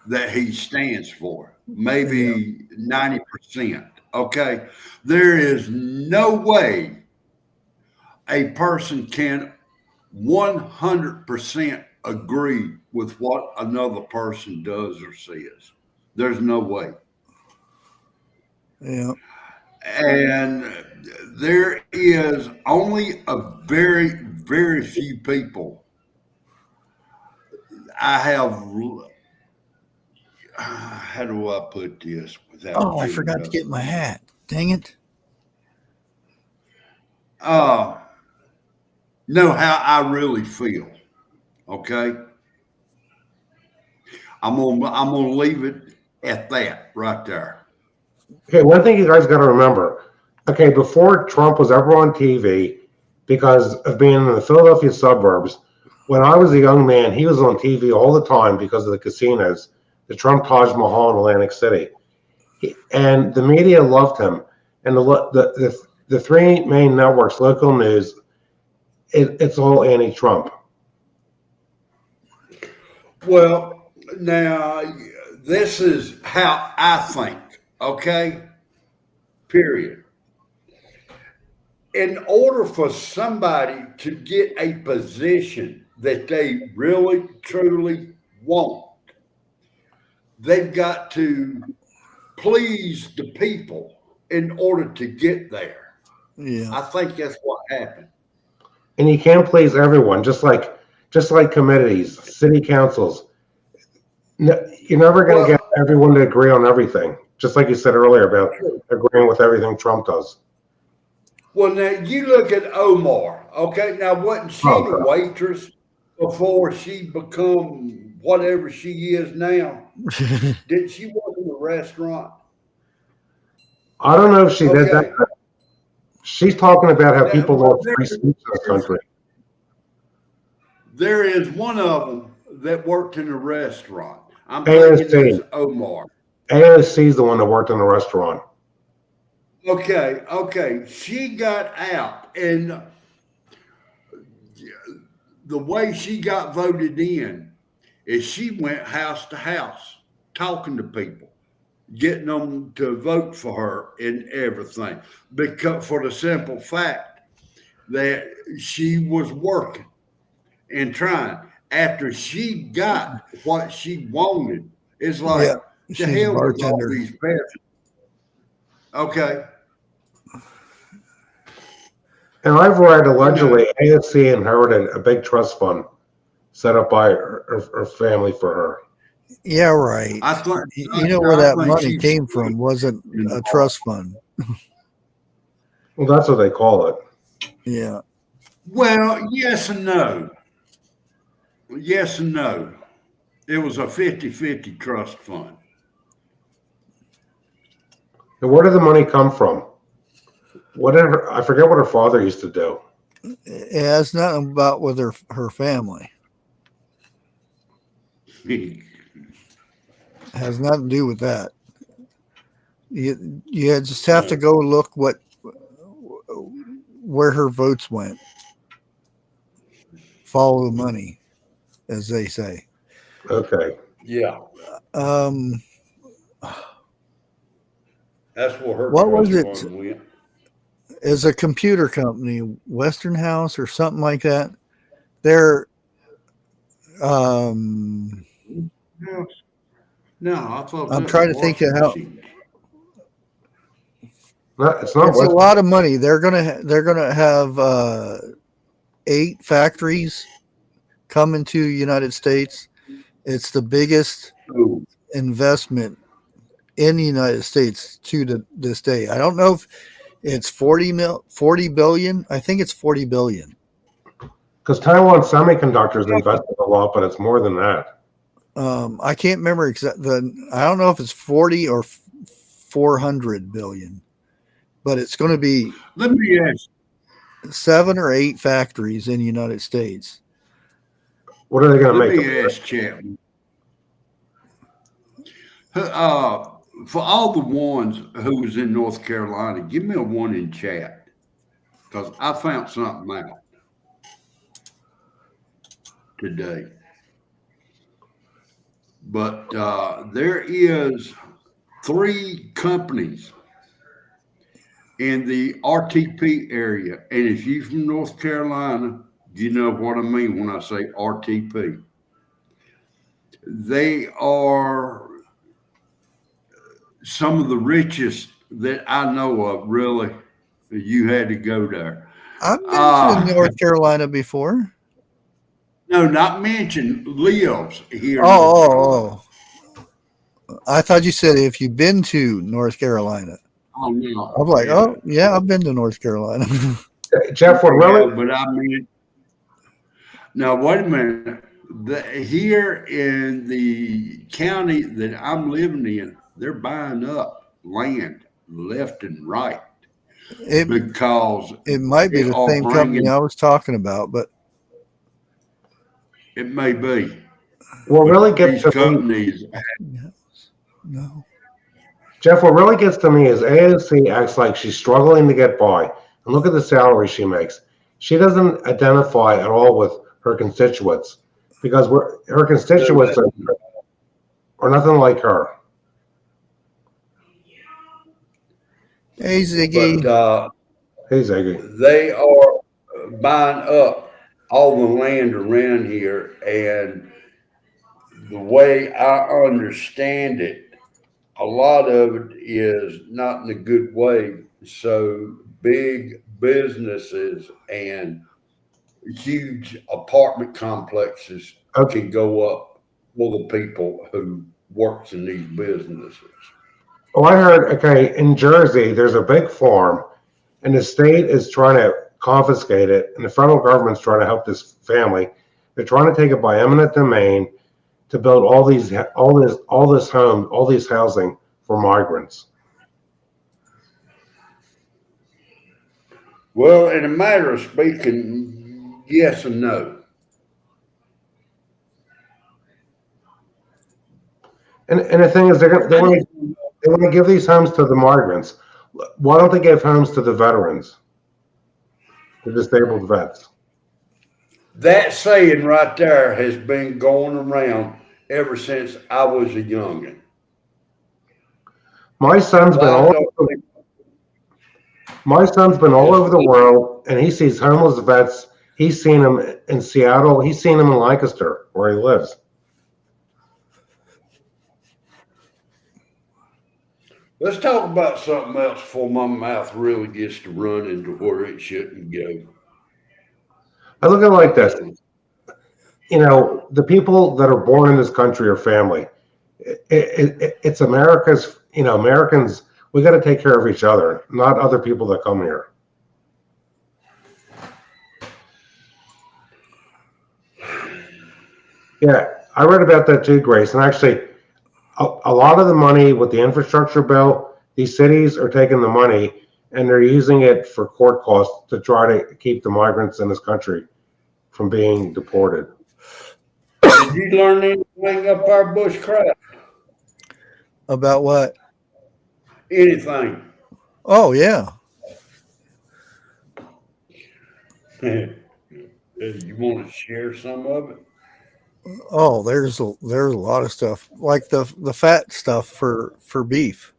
that he stands for. Maybe 90%. Okay. There is no way a person can 100% agree with what another person does or says. There's no way. Yeah. And there is only a very, very few people I have. How do I put this without? I forgot to get my hat. Dang it. Know how I really feel. Okay. I'm gonna leave it at that right there. Okay, one thing you guys got to remember. Okay, before Trump was ever on TV, because of being in the Philadelphia suburbs, when I was a young man, he was on TV all the time because of the casinos, the Trump Taj Mahal in Atlantic City, and the media loved him. And the three main networks, local news, it's all anti-Trump. Well, now this is how I think, okay? Period. In order for somebody to get a position that they really, truly want, they've got to please the people in order to get there. Yeah. I think that's what happened. And you can't please everyone, just like committees, city councils. No, you're never going to get everyone to agree on everything. Just like you said earlier about agreeing with everything Trump does. Well, now you look at Omar. Okay, now wasn't she the waitress before she become whatever she is now? Did she work in a restaurant? I don't know if she did that. She's talking about how people lost free speech in this country. There is one of them that worked in a restaurant. I'm thinking it's Omar. AOC is the one that worked in the restaurant. Okay. She got out, and the way she got voted in is she went house to house talking to people, getting them to vote for her and everything, because for the simple fact that she was working and trying. After she got what she wanted, it's like, the hell with all these peasants. Okay. And I've read allegedly AOC inherited a big trust fund set up by her family for her. Yeah, right. You know where that money came from? Wasn't a trust fund. Well, that's what they call it. Yeah. Well, yes and no. Yes and no. It was a 50-50 trust fund. And where did the money come from? I forget what her father used to do. It has nothing about with her family. It has nothing to do with that. You just have to go look where her votes went. Follow the money, as they say. Okay. Yeah. That's what her. What was it? Is a computer company, Western House or something like that. They're no, I thought I'm trying to think of how. It's not. It's a lot of money. They're gonna have 8 factories coming to the United States. It's the biggest investment in the United States to this day. I don't know if it's 40 billion. I think it's 40 billion. Because Taiwan Semiconductors invested a lot, but it's more than that. I can't remember I don't know if it's 40 or 400 billion, but it's going to be. Let me ask. 7 or 8 factories in the United States. What are they going to make? Let me ask Chapman. For all the ones who was in North Carolina, give me a 1 in chat, because I found something out today. But there is 3 companies in the RTP area. And if you're from North Carolina, you know what I mean when I say RTP. They are some of the richest that I know of, really. You had to go there. I've been to North Carolina before. No, not mentioned, lives here. Oh. I thought you said if you've been to North Carolina. Oh, no. I'm like, oh, yeah, I've been to North Carolina. Jeff, what really? But I mean, now, wait a minute. Here in the county that I'm living in, they're buying up land left and right It because it might be they the are same company bringing. I was talking about, but It may be, What really but gets these to me, companies. no. Jeff, what really gets to me is AOC acts like she's struggling to get by. And look at the salary she makes. She doesn't identify at all with her constituents because her constituents are nothing like her. Hey, Ziggy. But Hey, Ziggy. they are buying up all the land around here, and the way I understand it, a lot of it is not in a good way. So big businesses and huge apartment complexes Okay. can go up for the people who works in these businesses. Oh, I heard, okay, in Jersey, there's a big farm and the state is trying to confiscate it and the federal government's trying to help this family. They're trying to take it by eminent domain to build all this home, all these housing for migrants. Well, in a matter of speaking, yes and no. And the thing is, they want to give these homes to the migrants. Why don't they give homes to the veterans, the disabled vets? That saying right there has been going around ever since I was a youngin'. My son's been all over the world, and he sees homeless vets. He's seen them in Seattle. He's seen them in Lancaster, where he lives. Let's talk about something else before my mouth really gets to running to where it shouldn't go. I look at it like this. You know, the people that are born in this country are family. It's America's, you know, Americans, we got to take care of each other, not other people that come here. Yeah, I read about that too, Grace. And actually, a lot of the money with the infrastructure bill, these cities are taking the money and they're using it for court costs to try to keep the migrants in this country from being deported. Did you learn anything up our bushcraft? About what? Anything? Oh, yeah. You want to share some of it? Oh, there's a lot of stuff like the fat stuff for beef,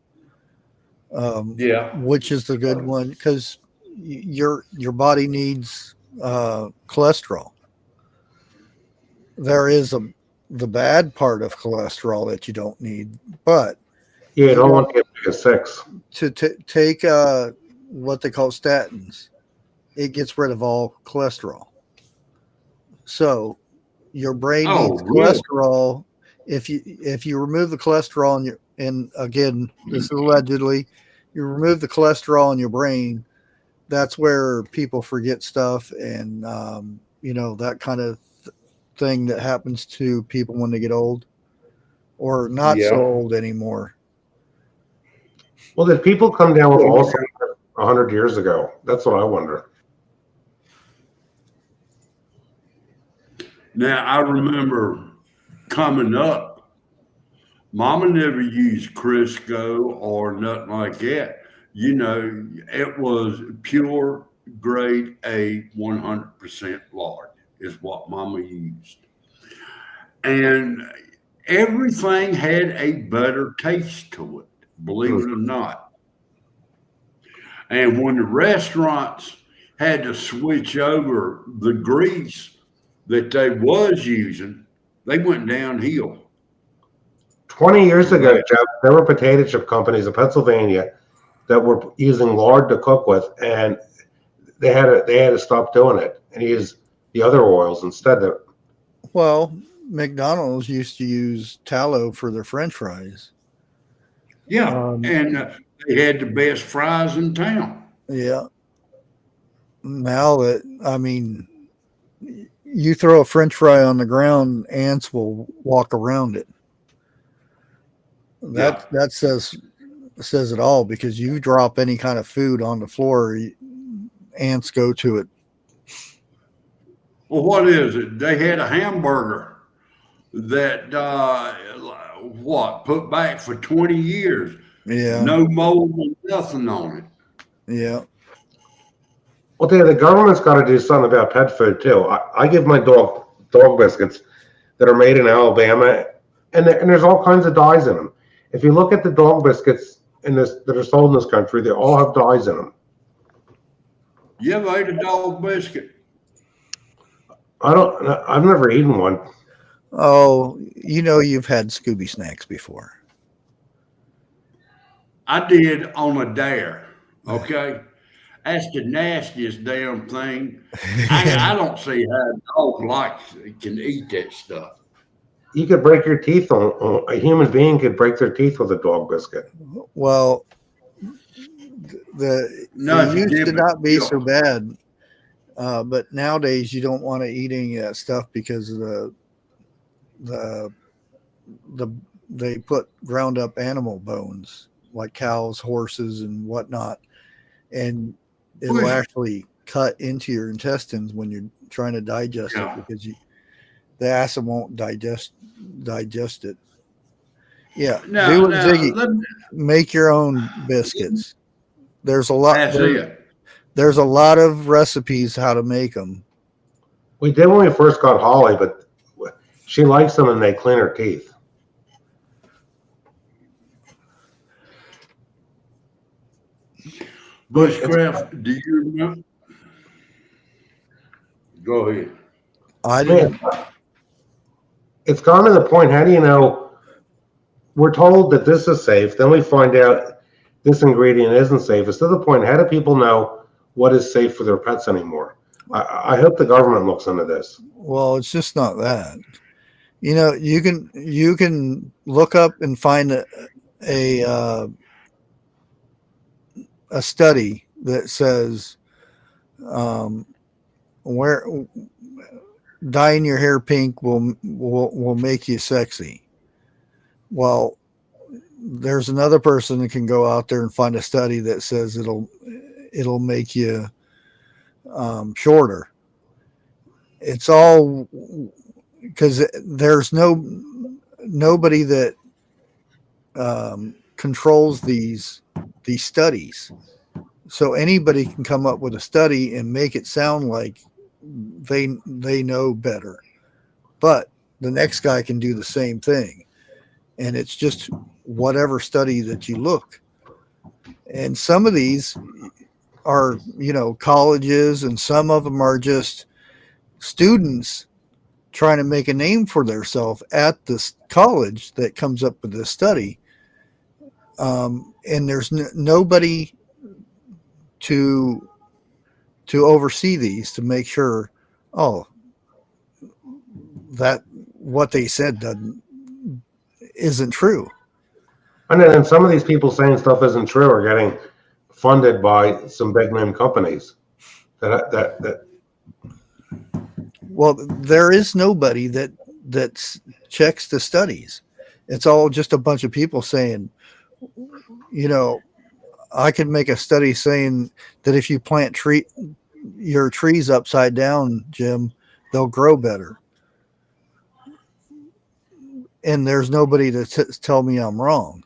Yeah. which is the good one because your body needs cholesterol. There is the bad part of cholesterol that you don't need, but Yeah, you don't want to get a 6. to take what they call statins, it gets rid of all cholesterol. So your brain needs cholesterol. If you remove the cholesterol and again, this is allegedly, you remove the cholesterol in your brain, that's where people forget stuff and you know, that kind of thing that happens to people when they get old or not so old anymore. Well, did people come down with Alzheimer's 100 years ago? That's what I wonder. Now, I remember coming up, Mama never used Crisco or nothing like that. You know, it was pure grade A 100% lard is what Mama used. And everything had a better taste to it, believe it or not. And when the restaurants had to switch over the grease that they was using, they went downhill. 20 years ago, Jeff, there were potato chip companies in Pennsylvania that were using lard to cook with, and they had to stop doing it and use the other oils instead. Well, McDonald's used to use tallow for their French fries. Yeah, and they had the best fries in town. Yeah. Now that, I mean, you throw a French fry on the ground, ants will walk around it. That says says it all, because you drop any kind of food on the floor, ants go to it. Well, what is it? They had a hamburger that put back for 20 years. Yeah. No mold and nothing on it. Yeah. Well, the government's got to do something about pet food too. I give my dog biscuits that are made in Alabama, and there's all kinds of dyes in them. If you look at the dog biscuits that are sold in this country, they all have dyes in them. You ever ate a dog biscuit? I've never eaten one. Oh, you've had Scooby snacks before. I did on a dare. Okay. That's the nastiest damn thing. I don't see how a dog can eat that stuff. You could break your teeth on a human being could break their teeth with a dog biscuit. Well, it used to not be so bad, but nowadays you don't want to eat any of that stuff because of they put ground up animal bones like cows, horses, and whatnot, and it'll actually cut into your intestines when you're trying to digest it, because the acid won't digest it. Yeah, do what Ziggy. Make your own biscuits. There's a lot. There's a lot of recipes how to make them. We did when we first got Holly, but she likes them and they clean her teeth. Bushcraft, do you remember? Go ahead. I didn't. It's gone to the point. How do you know? We're told that this is safe, then we find out this ingredient isn't safe. It's to the point. How do people know what is safe for their pets anymore? I hope the government looks into this. Well, it's just not that. You can look up and find a study that says where dyeing your hair pink will make you sexy. Well, there's another person that can go out there and find a study that says it'll make you shorter. It's all because there's nobody that controls these studies. So anybody can come up with a study and make it sound like they know better, but the next guy can do the same thing, and it's just whatever study that you look. And some of these are colleges, and some of them are just students trying to make a name for themselves at this college that comes up with this study, and there's nobody to oversee these to make sure that what they said isn't true. And then some of these people saying stuff isn't true are getting funded by some big name companies. Well, there is nobody that checks the studies. It's all just a bunch of people saying, I could make a study saying that if you plant your trees upside down, Jim, they'll grow better. And there's nobody to tell me I'm wrong.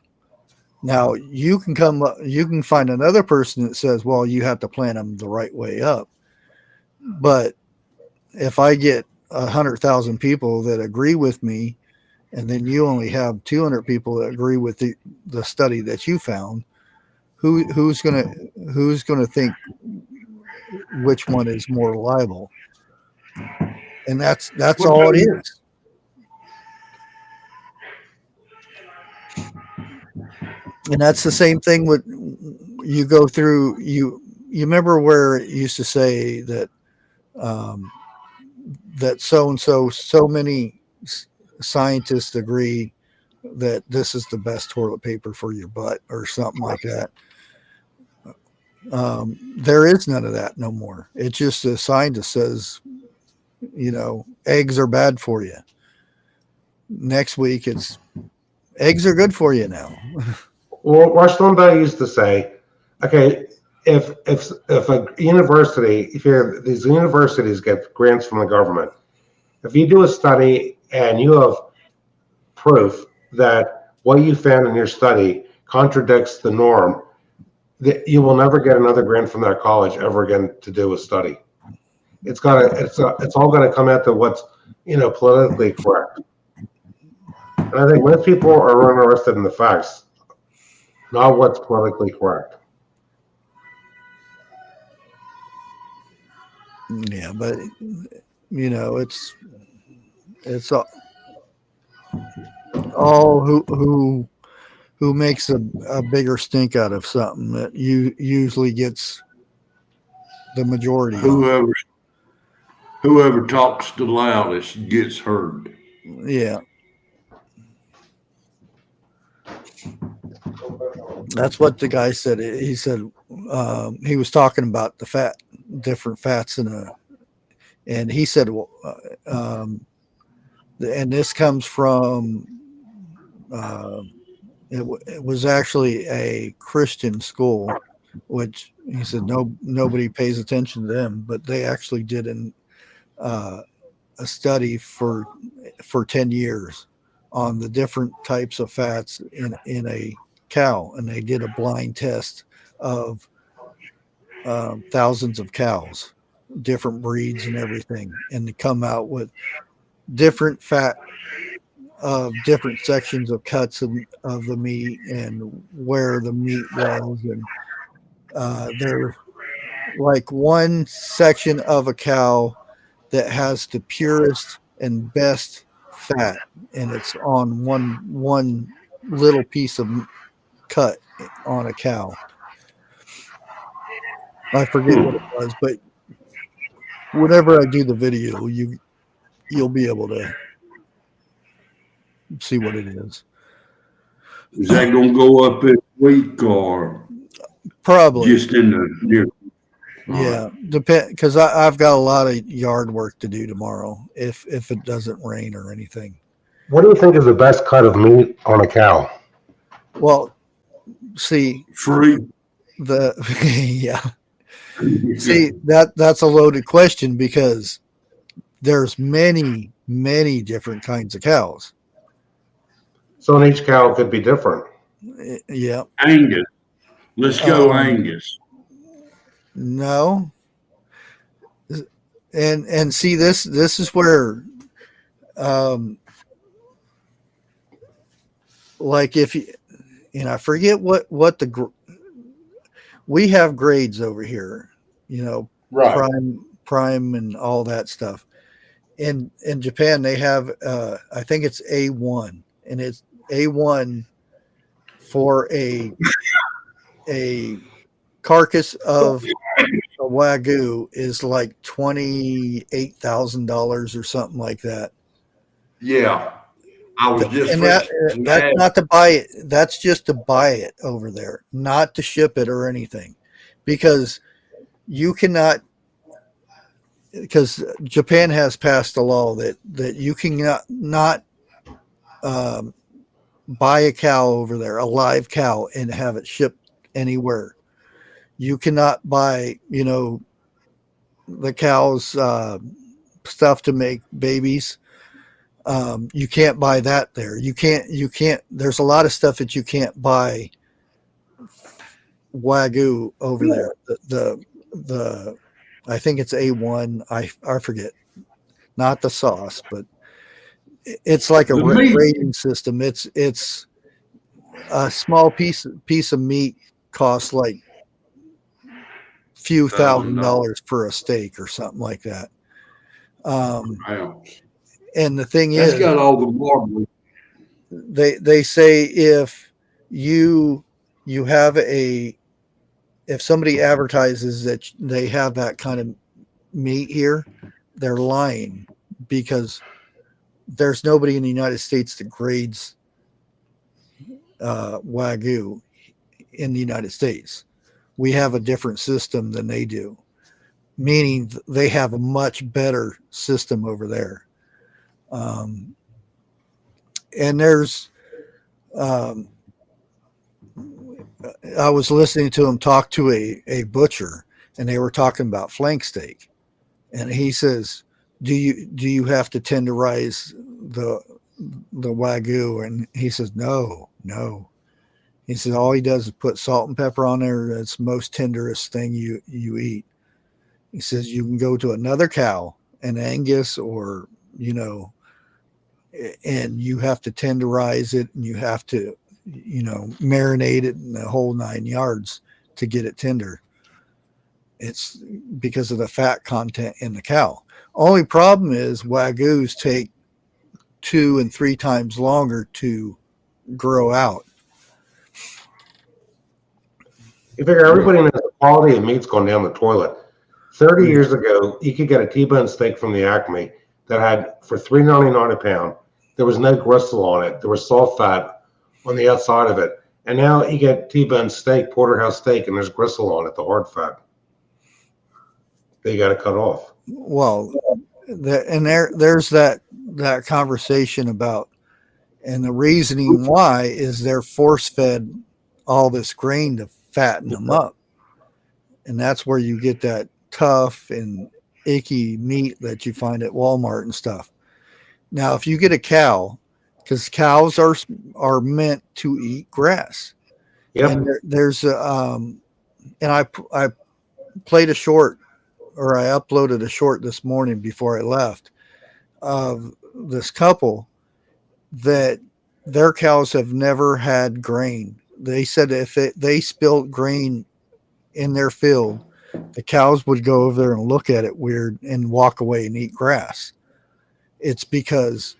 Now you can find another person that says, well, you have to plant them the right way up. But if I get 100,000 people that agree with me, and then you only have 200 people that agree with the study that you found, who's gonna think which one is more reliable? And that's all it is. And that's the same thing with you go through. You remember where it used to say that that so many scientists agree that this is the best toilet paper for your butt or something like that. There is none of that no more. It's just a scientist says, eggs are bad for you. Next week it's eggs are good for you now. Well, Rush Limbaugh used to say, okay, if a university, these universities get grants from the government, if you do a study and you have proof that what you found in your study contradicts the norm, that you will never get another grant from that college ever again to do a study. It's all gonna come out to what's, politically correct. And I think most people are interested in the facts, not what's politically correct. Yeah, but it's all who makes a bigger stink out of something that usually gets the majority. Whoever talks the loudest gets heard. Yeah. That's what the guy said. He said he was talking about the different fats and he said, and this comes from, it was actually a Christian school, which he said nobody pays attention to them, but they actually did a study for 10 years on the different types of fats in a cow, and they did a blind test of thousands of cows, different breeds and everything, and to come out with different fat of different sections of cuts of the meat and where the meat was, and there's like one section of a cow that has the purest and best fat, and it's on one little piece of cut on a cow. I forget what it was, but whenever I do the video, you'll be able to see what it is. Is that going to go up this week or Probably just in the near? Yeah, depend, because I've got a lot of yard work to do tomorrow if it doesn't rain or anything. What do you think is the best cut of meat on a cow? Well, see, Free. yeah. See, that's a loaded question because there's many different kinds of cows. So in each cow it could be different. Yeah. Angus. Let's go Angus. No. And see, this is where like if you, and I forget what we have grades over here, Right. prime and all that stuff. In Japan they have I think it's A1, and it's A1 for a carcass of a Wagyu is like $28,000 or something like that. Yeah. I was just And that's not to buy it. That's just to buy it over there, not to ship it or anything, because you cannot. Because Japan has passed a law that you can not buy a cow over there, a live cow, and have it shipped anywhere. You cannot buy, the cow's stuff to make babies. You can't buy that there. You can't, there's a lot of stuff that you can't buy Wagyu over there. The I think it's A1. I forget, not the sauce, but it's like a rating system. It's a small piece of meat costs like few $1,000 for a steak or something like that. And the thing That's is, got all the marble. They say if you have if somebody advertises that they have that kind of meat here, they're lying, because there's nobody in the United States that grades Wagyu in the United States. We have a different system than they do, meaning they have a much better system over there. And there's I was listening to him talk to a butcher, and they were talking about flank steak, and he says, "Do you have to tenderize the the wagyu?" And he says, "No, no." He says all he does is put salt and pepper on there. That's the most tenderest thing you eat. He says you can go to another cow, an Angus, or you know, and you have to tenderize it, and you have to, marinate it in the whole 9 yards to get it tender. It's because of the fat content in the cow. Only problem is wagyus take 2 and 3 times longer to grow out. You figure everybody knows the quality of meat's going down the toilet. 30 years ago, you could get a T-bone steak from the Acme that had for $3.99 a pound. There was no gristle on it. There was soft fat on the outside of it. And now you get T-bone steak, porterhouse steak, and there's gristle on it, the hard fat. They got to cut off. Well, there's that conversation about, and the reasoning why is they're force fed all this grain to fatten them up, and that's where you get that tough and icky meat that you find at Walmart and stuff. Now, if you get a cow, because cows are meant to eat grass, and there's and I played a short, or I uploaded a short this morning before I left, of this couple that their cows have never had grain. They said if they spilled grain in their field, the cows would go over there and look at it weird and walk away and eat grass. It's because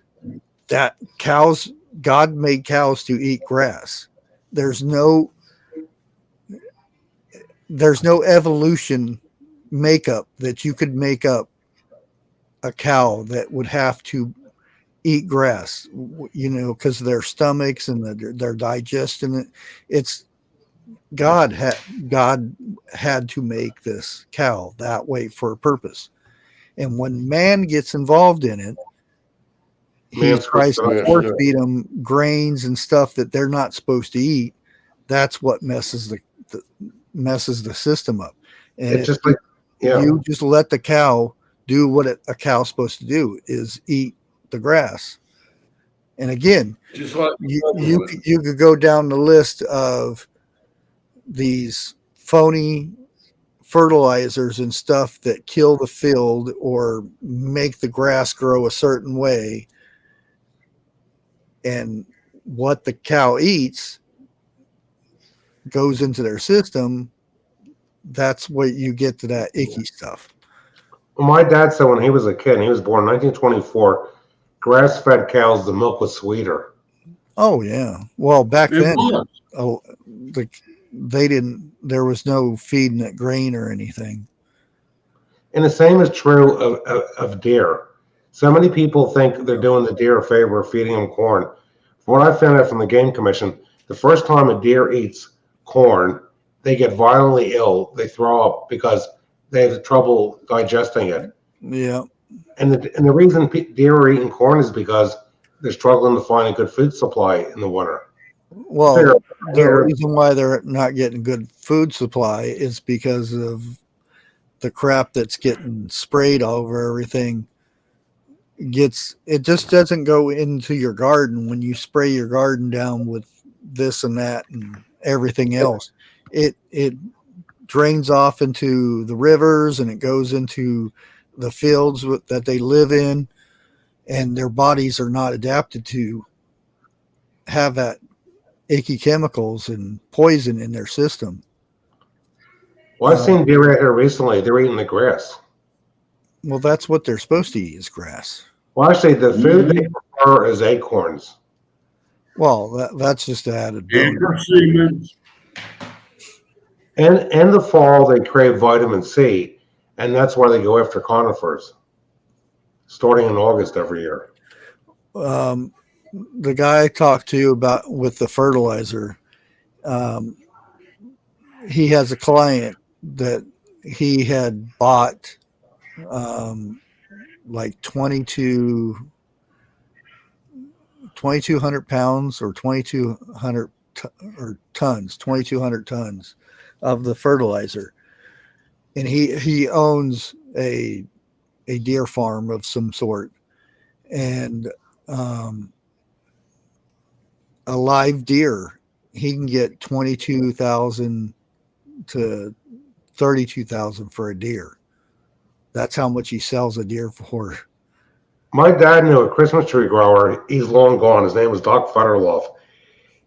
God made cows to eat grass. There's no evolution makeup that you could make up a cow that would have to eat grass, because of their stomachs and their digestion. It's God had to make this cow that way for a purpose. And when man gets involved in it, he tries to force feed them grains and stuff that they're not supposed to eat. That's what messes the system up. And it's just like, you just let the cow do what a cow's supposed to do, is eat the grass. And again, Just like you could go down the list of these phony fertilizers and stuff that kill the field or make the grass grow a certain way, and what the cow eats goes into their system. That's what you get to that icky stuff. Well, my dad said when he was a kid, and he was born in 1924, grass-fed cows, the milk was sweeter. Oh yeah. Well, back then, there was no feeding it grain or anything. And the same is true of deer. So many people think they're doing the deer a favor feeding them corn. From what I found out from the Game Commission, the first time a deer eats corn, they get violently ill. They throw up because they have trouble digesting it. Yeah. And the reason deer are eating corn is because they're struggling to find a good food supply in the winter. Well, the reason why they're not getting good food supply is because of the crap that's getting sprayed all over everything. It just doesn't go into your garden. When you spray your garden down with this and that and everything else, it drains off into the rivers, and it goes into the fields that they live in, and their bodies are not adapted to have that icky chemicals and poison in their system. Well, I've seen deer out here recently. They're eating the grass. Well, that's what they're supposed to eat, is grass. Well, actually, the food they prefer is acorns. Well, that's just added. And in the fall, they crave vitamin C, and that's why they go after conifers, starting in August every year. The guy I talked to about with the fertilizer, he has a client that he had bought like 2,200 pounds or 2,200 or tons, 2,200 tons of the fertilizer. And he owns a deer farm of some sort, and a live deer, he can get 22,000 to 32,000 for a deer. That's how much he sells a deer for. My dad knew a Christmas tree grower. He's long gone. His name was Doc Futterloff.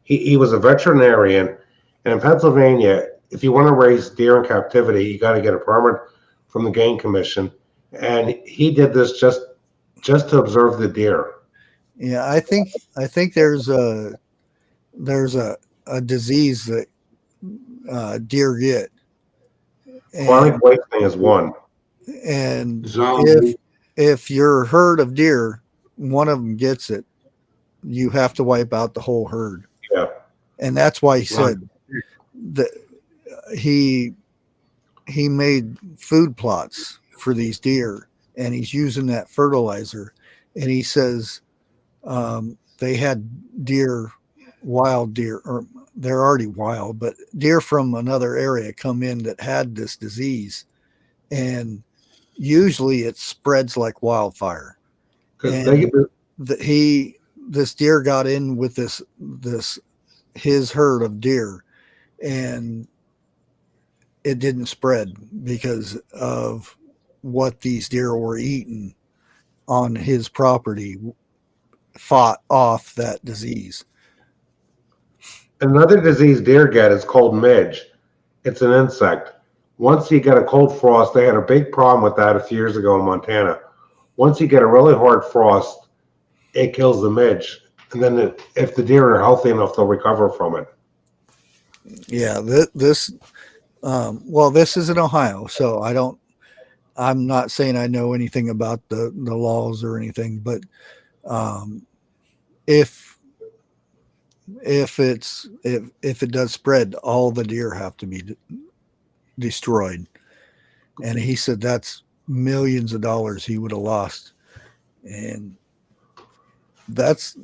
He was a veterinarian, and in Pennsylvania, if you want to raise deer in captivity, you got to get a permit from the Game Commission, and he did this just to observe the deer. Yeah, I think there's a disease that deer get. Chronic wasting is one. And Zombie. if your herd of deer, one of them gets it, you have to wipe out the whole herd. Yeah. And that's why he said that he made food plots for these deer, and he's using that fertilizer. And he says they had deer, wild deer, or they're already wild, but deer from another area come in that had this disease, and usually it spreads like wildfire. And this deer got in with his herd of deer, and it didn't spread because of what these deer were eating on his property fought off that disease. Another disease deer get is called midge. It's an insect. Once you get a cold frost, they had a big problem with that a few years ago in Montana. Once you get a really hard frost, it kills the midge. And then if the deer are healthy enough, they'll recover from it. Yeah, this is in Ohio, so I'm not saying I know anything about the laws or anything, but if it does spread, all the deer have to be destroyed. And he said that's millions of dollars he would have lost. And he's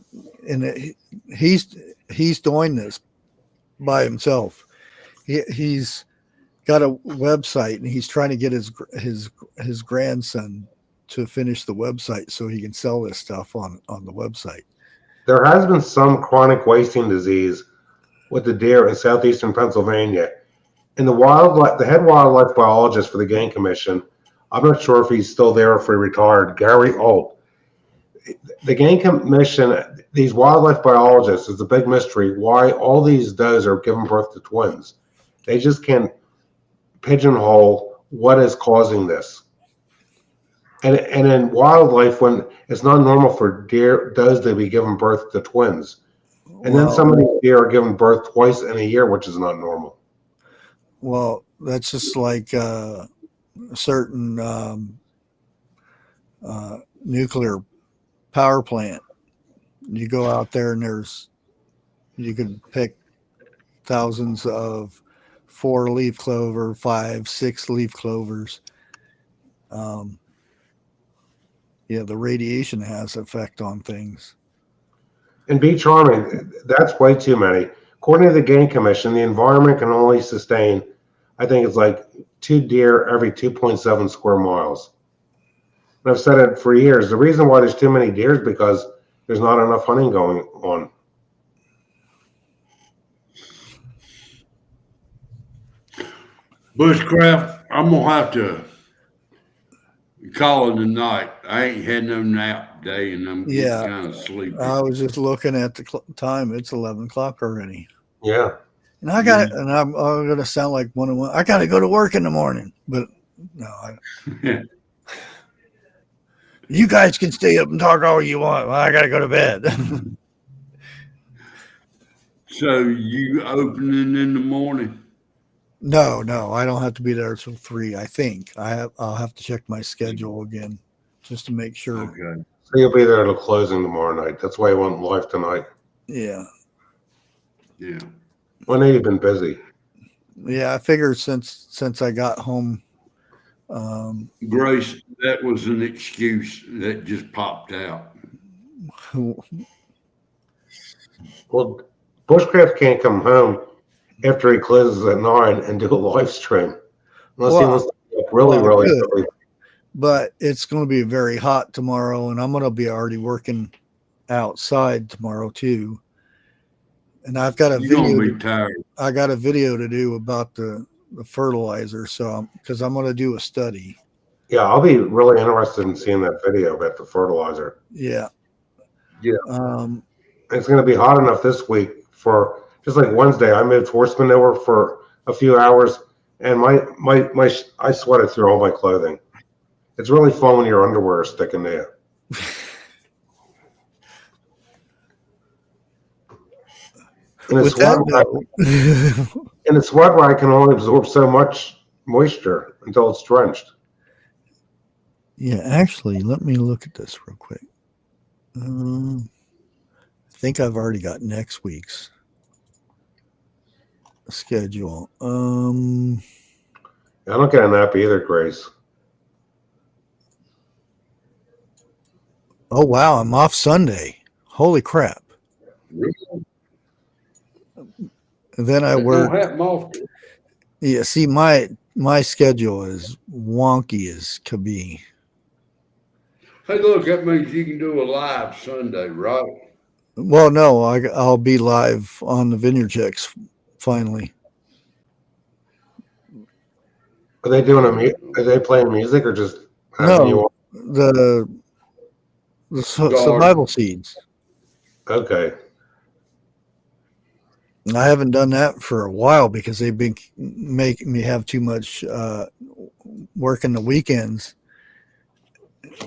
doing this by himself. He's got a website, and he's trying to get his grandson to finish the website so he can sell this stuff on the website. There has been some chronic wasting disease with the deer in southeastern Pennsylvania. And the head wildlife biologist for the Game Commission, I'm not sure if he's still there or if he retired, Gary Holt. The Game Commission, these wildlife biologists, is a big mystery why all these does are giving birth to twins. They just can't pigeonhole what is causing this. And in wildlife, when it's not normal for deer does to be giving birth to twins. And then some of these deer are giving birth twice in a year, which is not normal. Well, that's just like a certain nuclear power plant. You go out there and you could pick thousands of 4-leaf clover, 5, 6-leaf clovers. The radiation has effect on things. And bee charming, that's way too many. According to the Game Commission, the environment can only sustain, I think it's like 2 deer every 2.7 square miles. And I've said it for years. The reason why there's too many deer is because there's not enough hunting going on. Bushcraft, I'm gonna have to call it a night. I ain't had no nap today, and I'm getting kind of sleepy. I was just looking at the time. It's 11 o'clock already. Yeah. And and I'm going to sound like one of them. I got to go to work in the morning, but no. You guys can stay up and talk all you want. Well, I got to go to bed. So you opening in the morning? No, I don't have to be there till 3. I think I'll have to check my schedule again just to make sure. Okay. So you'll be there till closing tomorrow night. That's why you went live tonight. Yeah. Well, I know you've been busy. Yeah, I figured since I got home. Grace, that was an excuse that just popped out. Well, Bushcraft can't come home after he closes at 9 and do a live stream unless he Well, wants to be up really, well, really good. early. But it's going to be very hot tomorrow, and I'm going to be already working outside tomorrow too. And I've got a You're video. gonna be tired. I got a video to do about the fertilizer. So because I'm going to do a study. Yeah, I'll be really interested in seeing that video about the fertilizer. Yeah. Yeah. It's going to be hot enough this week for just like Wednesday. I moved horse manure for a few hours, and I sweated through all my clothing. It's really fun when your underwear is sticking there. And it's wet where I can only absorb so much moisture until it's drenched. Yeah, actually, let me look at this real quick. I think I've already got next week's schedule. I don't get a nap either, Grace. Oh wow, I'm off Sunday. Holy crap! And then I work. Yeah, see, my schedule is wonky as can be. Hey, look, that means you can do a live Sunday, right? Well, no, I'll be live on the Vineyard Checks finally. Are they doing are they playing music or just having you on? the survival seeds. Okay. I haven't done that for a while because they've been making me have too much work in the weekends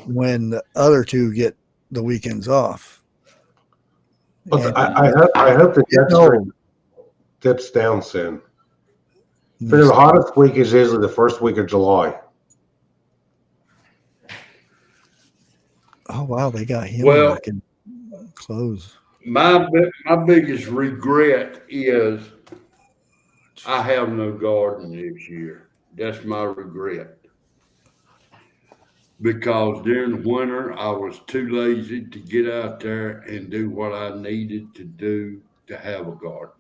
when the other two get the weekends off. But I hope the jet stream dips down soon. Figure the hottest week is usually the first week of July. Oh wow, they got him working clothes. My biggest regret is I have no garden this year. That's my regret. Because during the winter, I was too lazy to get out there and do what I needed to do to have a garden.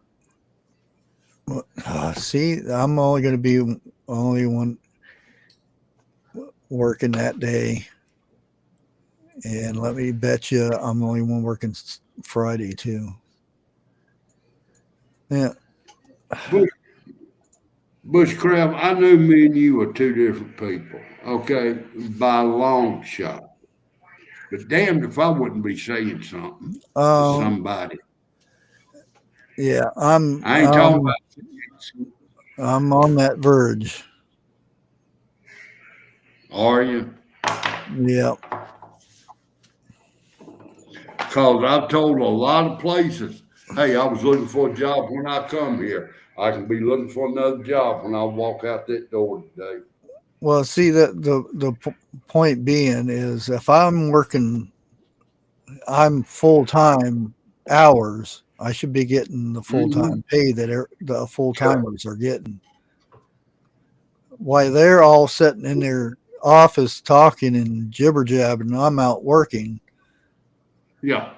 See, I'm only going to be only one working that day. And let me bet you I'm the only one working Friday too. Yeah. Bushcraft, I knew me and you were two different people, okay, by a long shot. But damned if I wouldn't be saying something to somebody. Yeah, I ain't talking about. I'm on that verge. Are you? Yeah. Because I've told a lot of places, hey, I was looking for a job when I come here. I can be looking for another job when I walk out that door today. Well, see, that the point being is if I'm working, I'm full-time hours, I should be getting the full-time pay that the full-timers are getting. Why they're all sitting in their office talking and jibber-jabbing, and I'm out working. Yeah.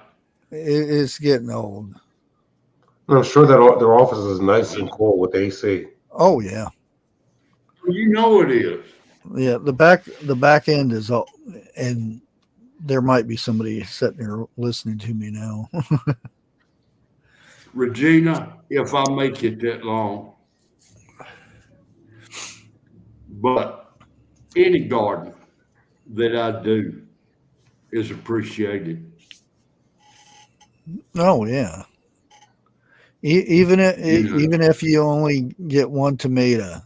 It's getting old. I'm sure that their office is nice and cool with AC. Oh yeah. You know it is. Yeah, the back end is all, and there might be somebody sitting there listening to me now. Regina, if I make it that long. But any garden that I do is appreciated. Oh yeah. Even if you only get one tomato,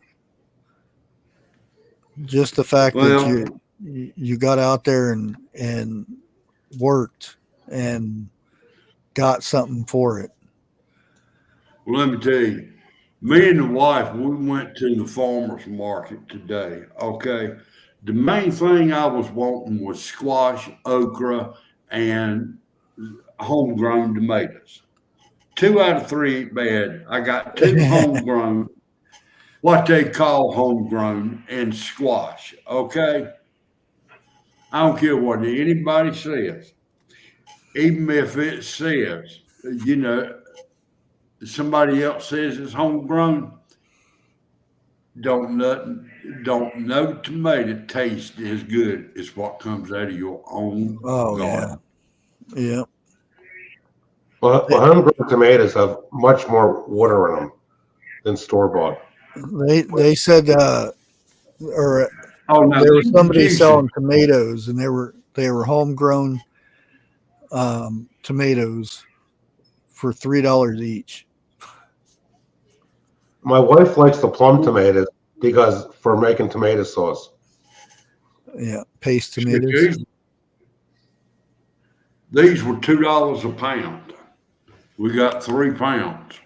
just the fact that you got out there and worked and got something for it. Well, let me tell you, me and the wife, we went to the farmer's market today. Okay. The main thing I was wanting was squash, okra, and homegrown tomatoes. 2 out of 3 ain't bad. I got 2 homegrown, what they call homegrown, and squash. Okay. I don't care what anybody says. Even if it says, somebody else says it's homegrown, don't no tomato taste as good as what comes out of your own Oh garden. yeah. Well, homegrown tomatoes have much more water in them than store bought. They said or Oh, now there was these are somebody juicy. selling tomatoes, and they were homegrown tomatoes for $3 each. My wife likes the plum tomatoes because for making tomato sauce. Yeah, paste tomatoes. These were $2 a pound. We got 3 pounds.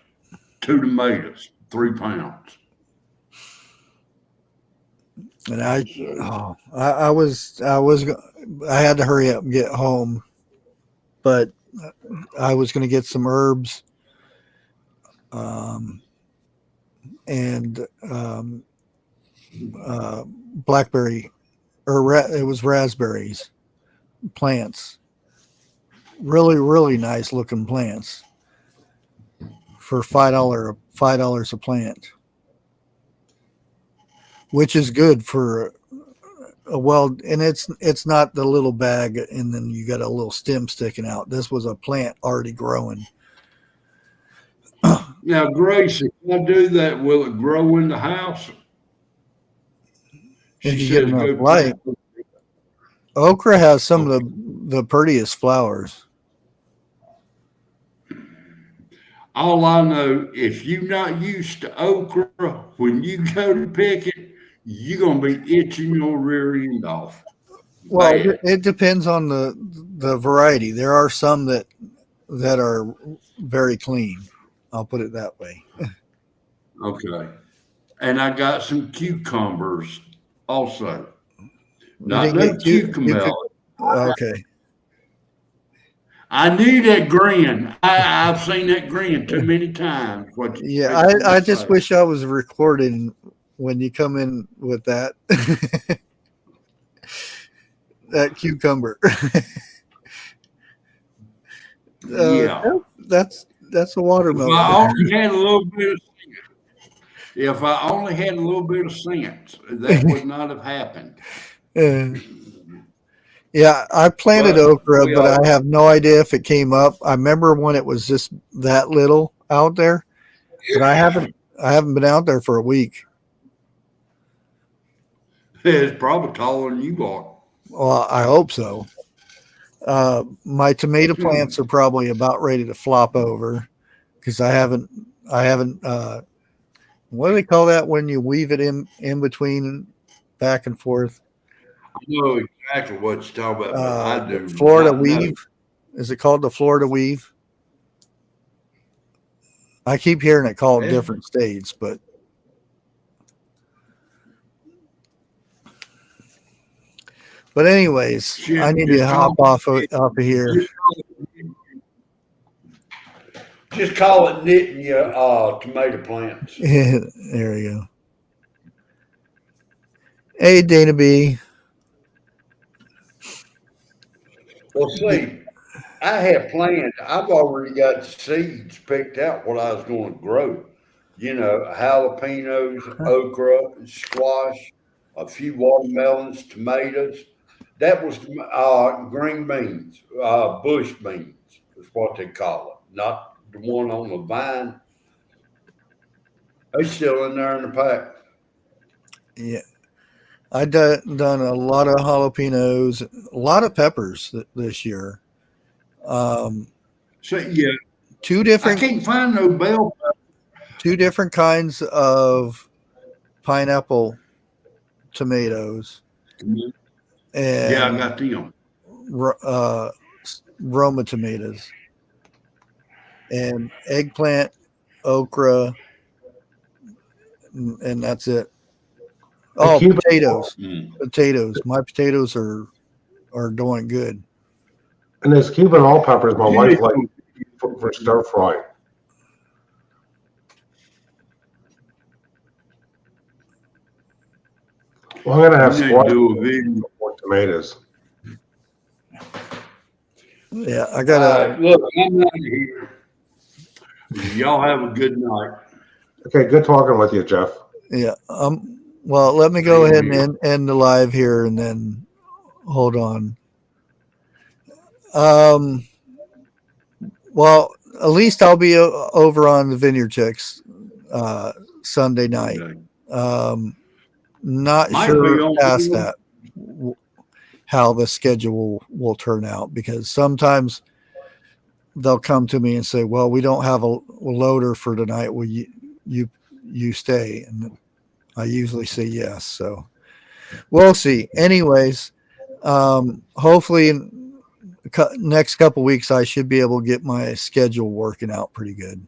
2 tomatoes, 3 pounds. And I had to hurry up and get home, but I was going to get some herbs, and blackberry, or it was raspberries plants. Really, really nice looking plants for $5 a plant, which is good for and it's not the little bag and then you got a little stem sticking out. This was a plant already growing. Now, Grace, if I do that, will it grow in the house? If She you get says enough go light. plant. Okra has some of the prettiest flowers. All I know, if you're not used to okra, when you go to pick it, you're gonna be itching your rear end off. Well, Bad. it depends on the variety. There are some that are very clean. I'll put it that way. Okay. And I got some cucumbers also. You Not didn't no get cucumber. Okay. I knew that grin. I've seen that grin too many times. What you Yeah, fixing to I just say. wish I was recording when you come in with that. That cucumber. Yeah. That's a If watermelon. I only had a little bit of if I only had a little bit of sense, that would not have happened. Yeah, I planted But okra, we but all I have no idea if it came up. I remember when it was just that little out there, but I haven't been out there for a week. it's probably taller than you are. Well, I hope so. My tomato plants are probably about ready to flop over because I haven't what do they call that when you weave it in between back and forth? I know exactly what you're talking about, but I do Florida not know. weave. Is it called the Florida weave? I keep hearing it called Yeah. different states, but anyways, Shit, I need just to hop off of here. Just call it knitting your tomato plants. There we go. Hey, Dana B. Well, see, I had planned. I've already got the seeds picked out what I was going to grow. You know, jalapenos, okra, squash, a few watermelons, tomatoes. That was green beans, bush beans is what they call it, not the one on the vine. They're still in there in the pack. Yeah, I done a lot of jalapenos, a lot of peppers this year. So yeah, Two I can't find no bell pepper. two different kinds of pineapple tomatoes, Yeah, I and got them. Roma tomatoes, and eggplant, okra, and that's it. Oh, potatoes. Potatoes. My potatoes are doing good. And there's Cuban all peppers my wife likes for stir fry. Well, I'm gonna have squash do a video. or tomatoes. Yeah, I got Look, I'm out of here. Y'all have a good night. Okay, good talking with you, Jeff. Yeah. Well, let me go Same ahead and here. end the live here, and then hold on. Well, at least I'll be over on the Vineyard Chicks Sunday night. Okay. Not Might be sure on past Zoom. that how the schedule will turn out, because sometimes they'll come to me and say, well, we don't have a loader for tonight. Will you stay? And I usually say yes. So we'll see. Anyways, hopefully in the next couple weeks, I should be able to get my schedule working out pretty good.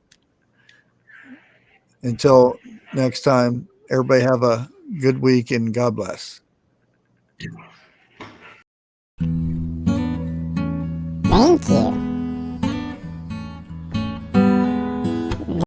Until next time, everybody have a good week and God bless. Thank you.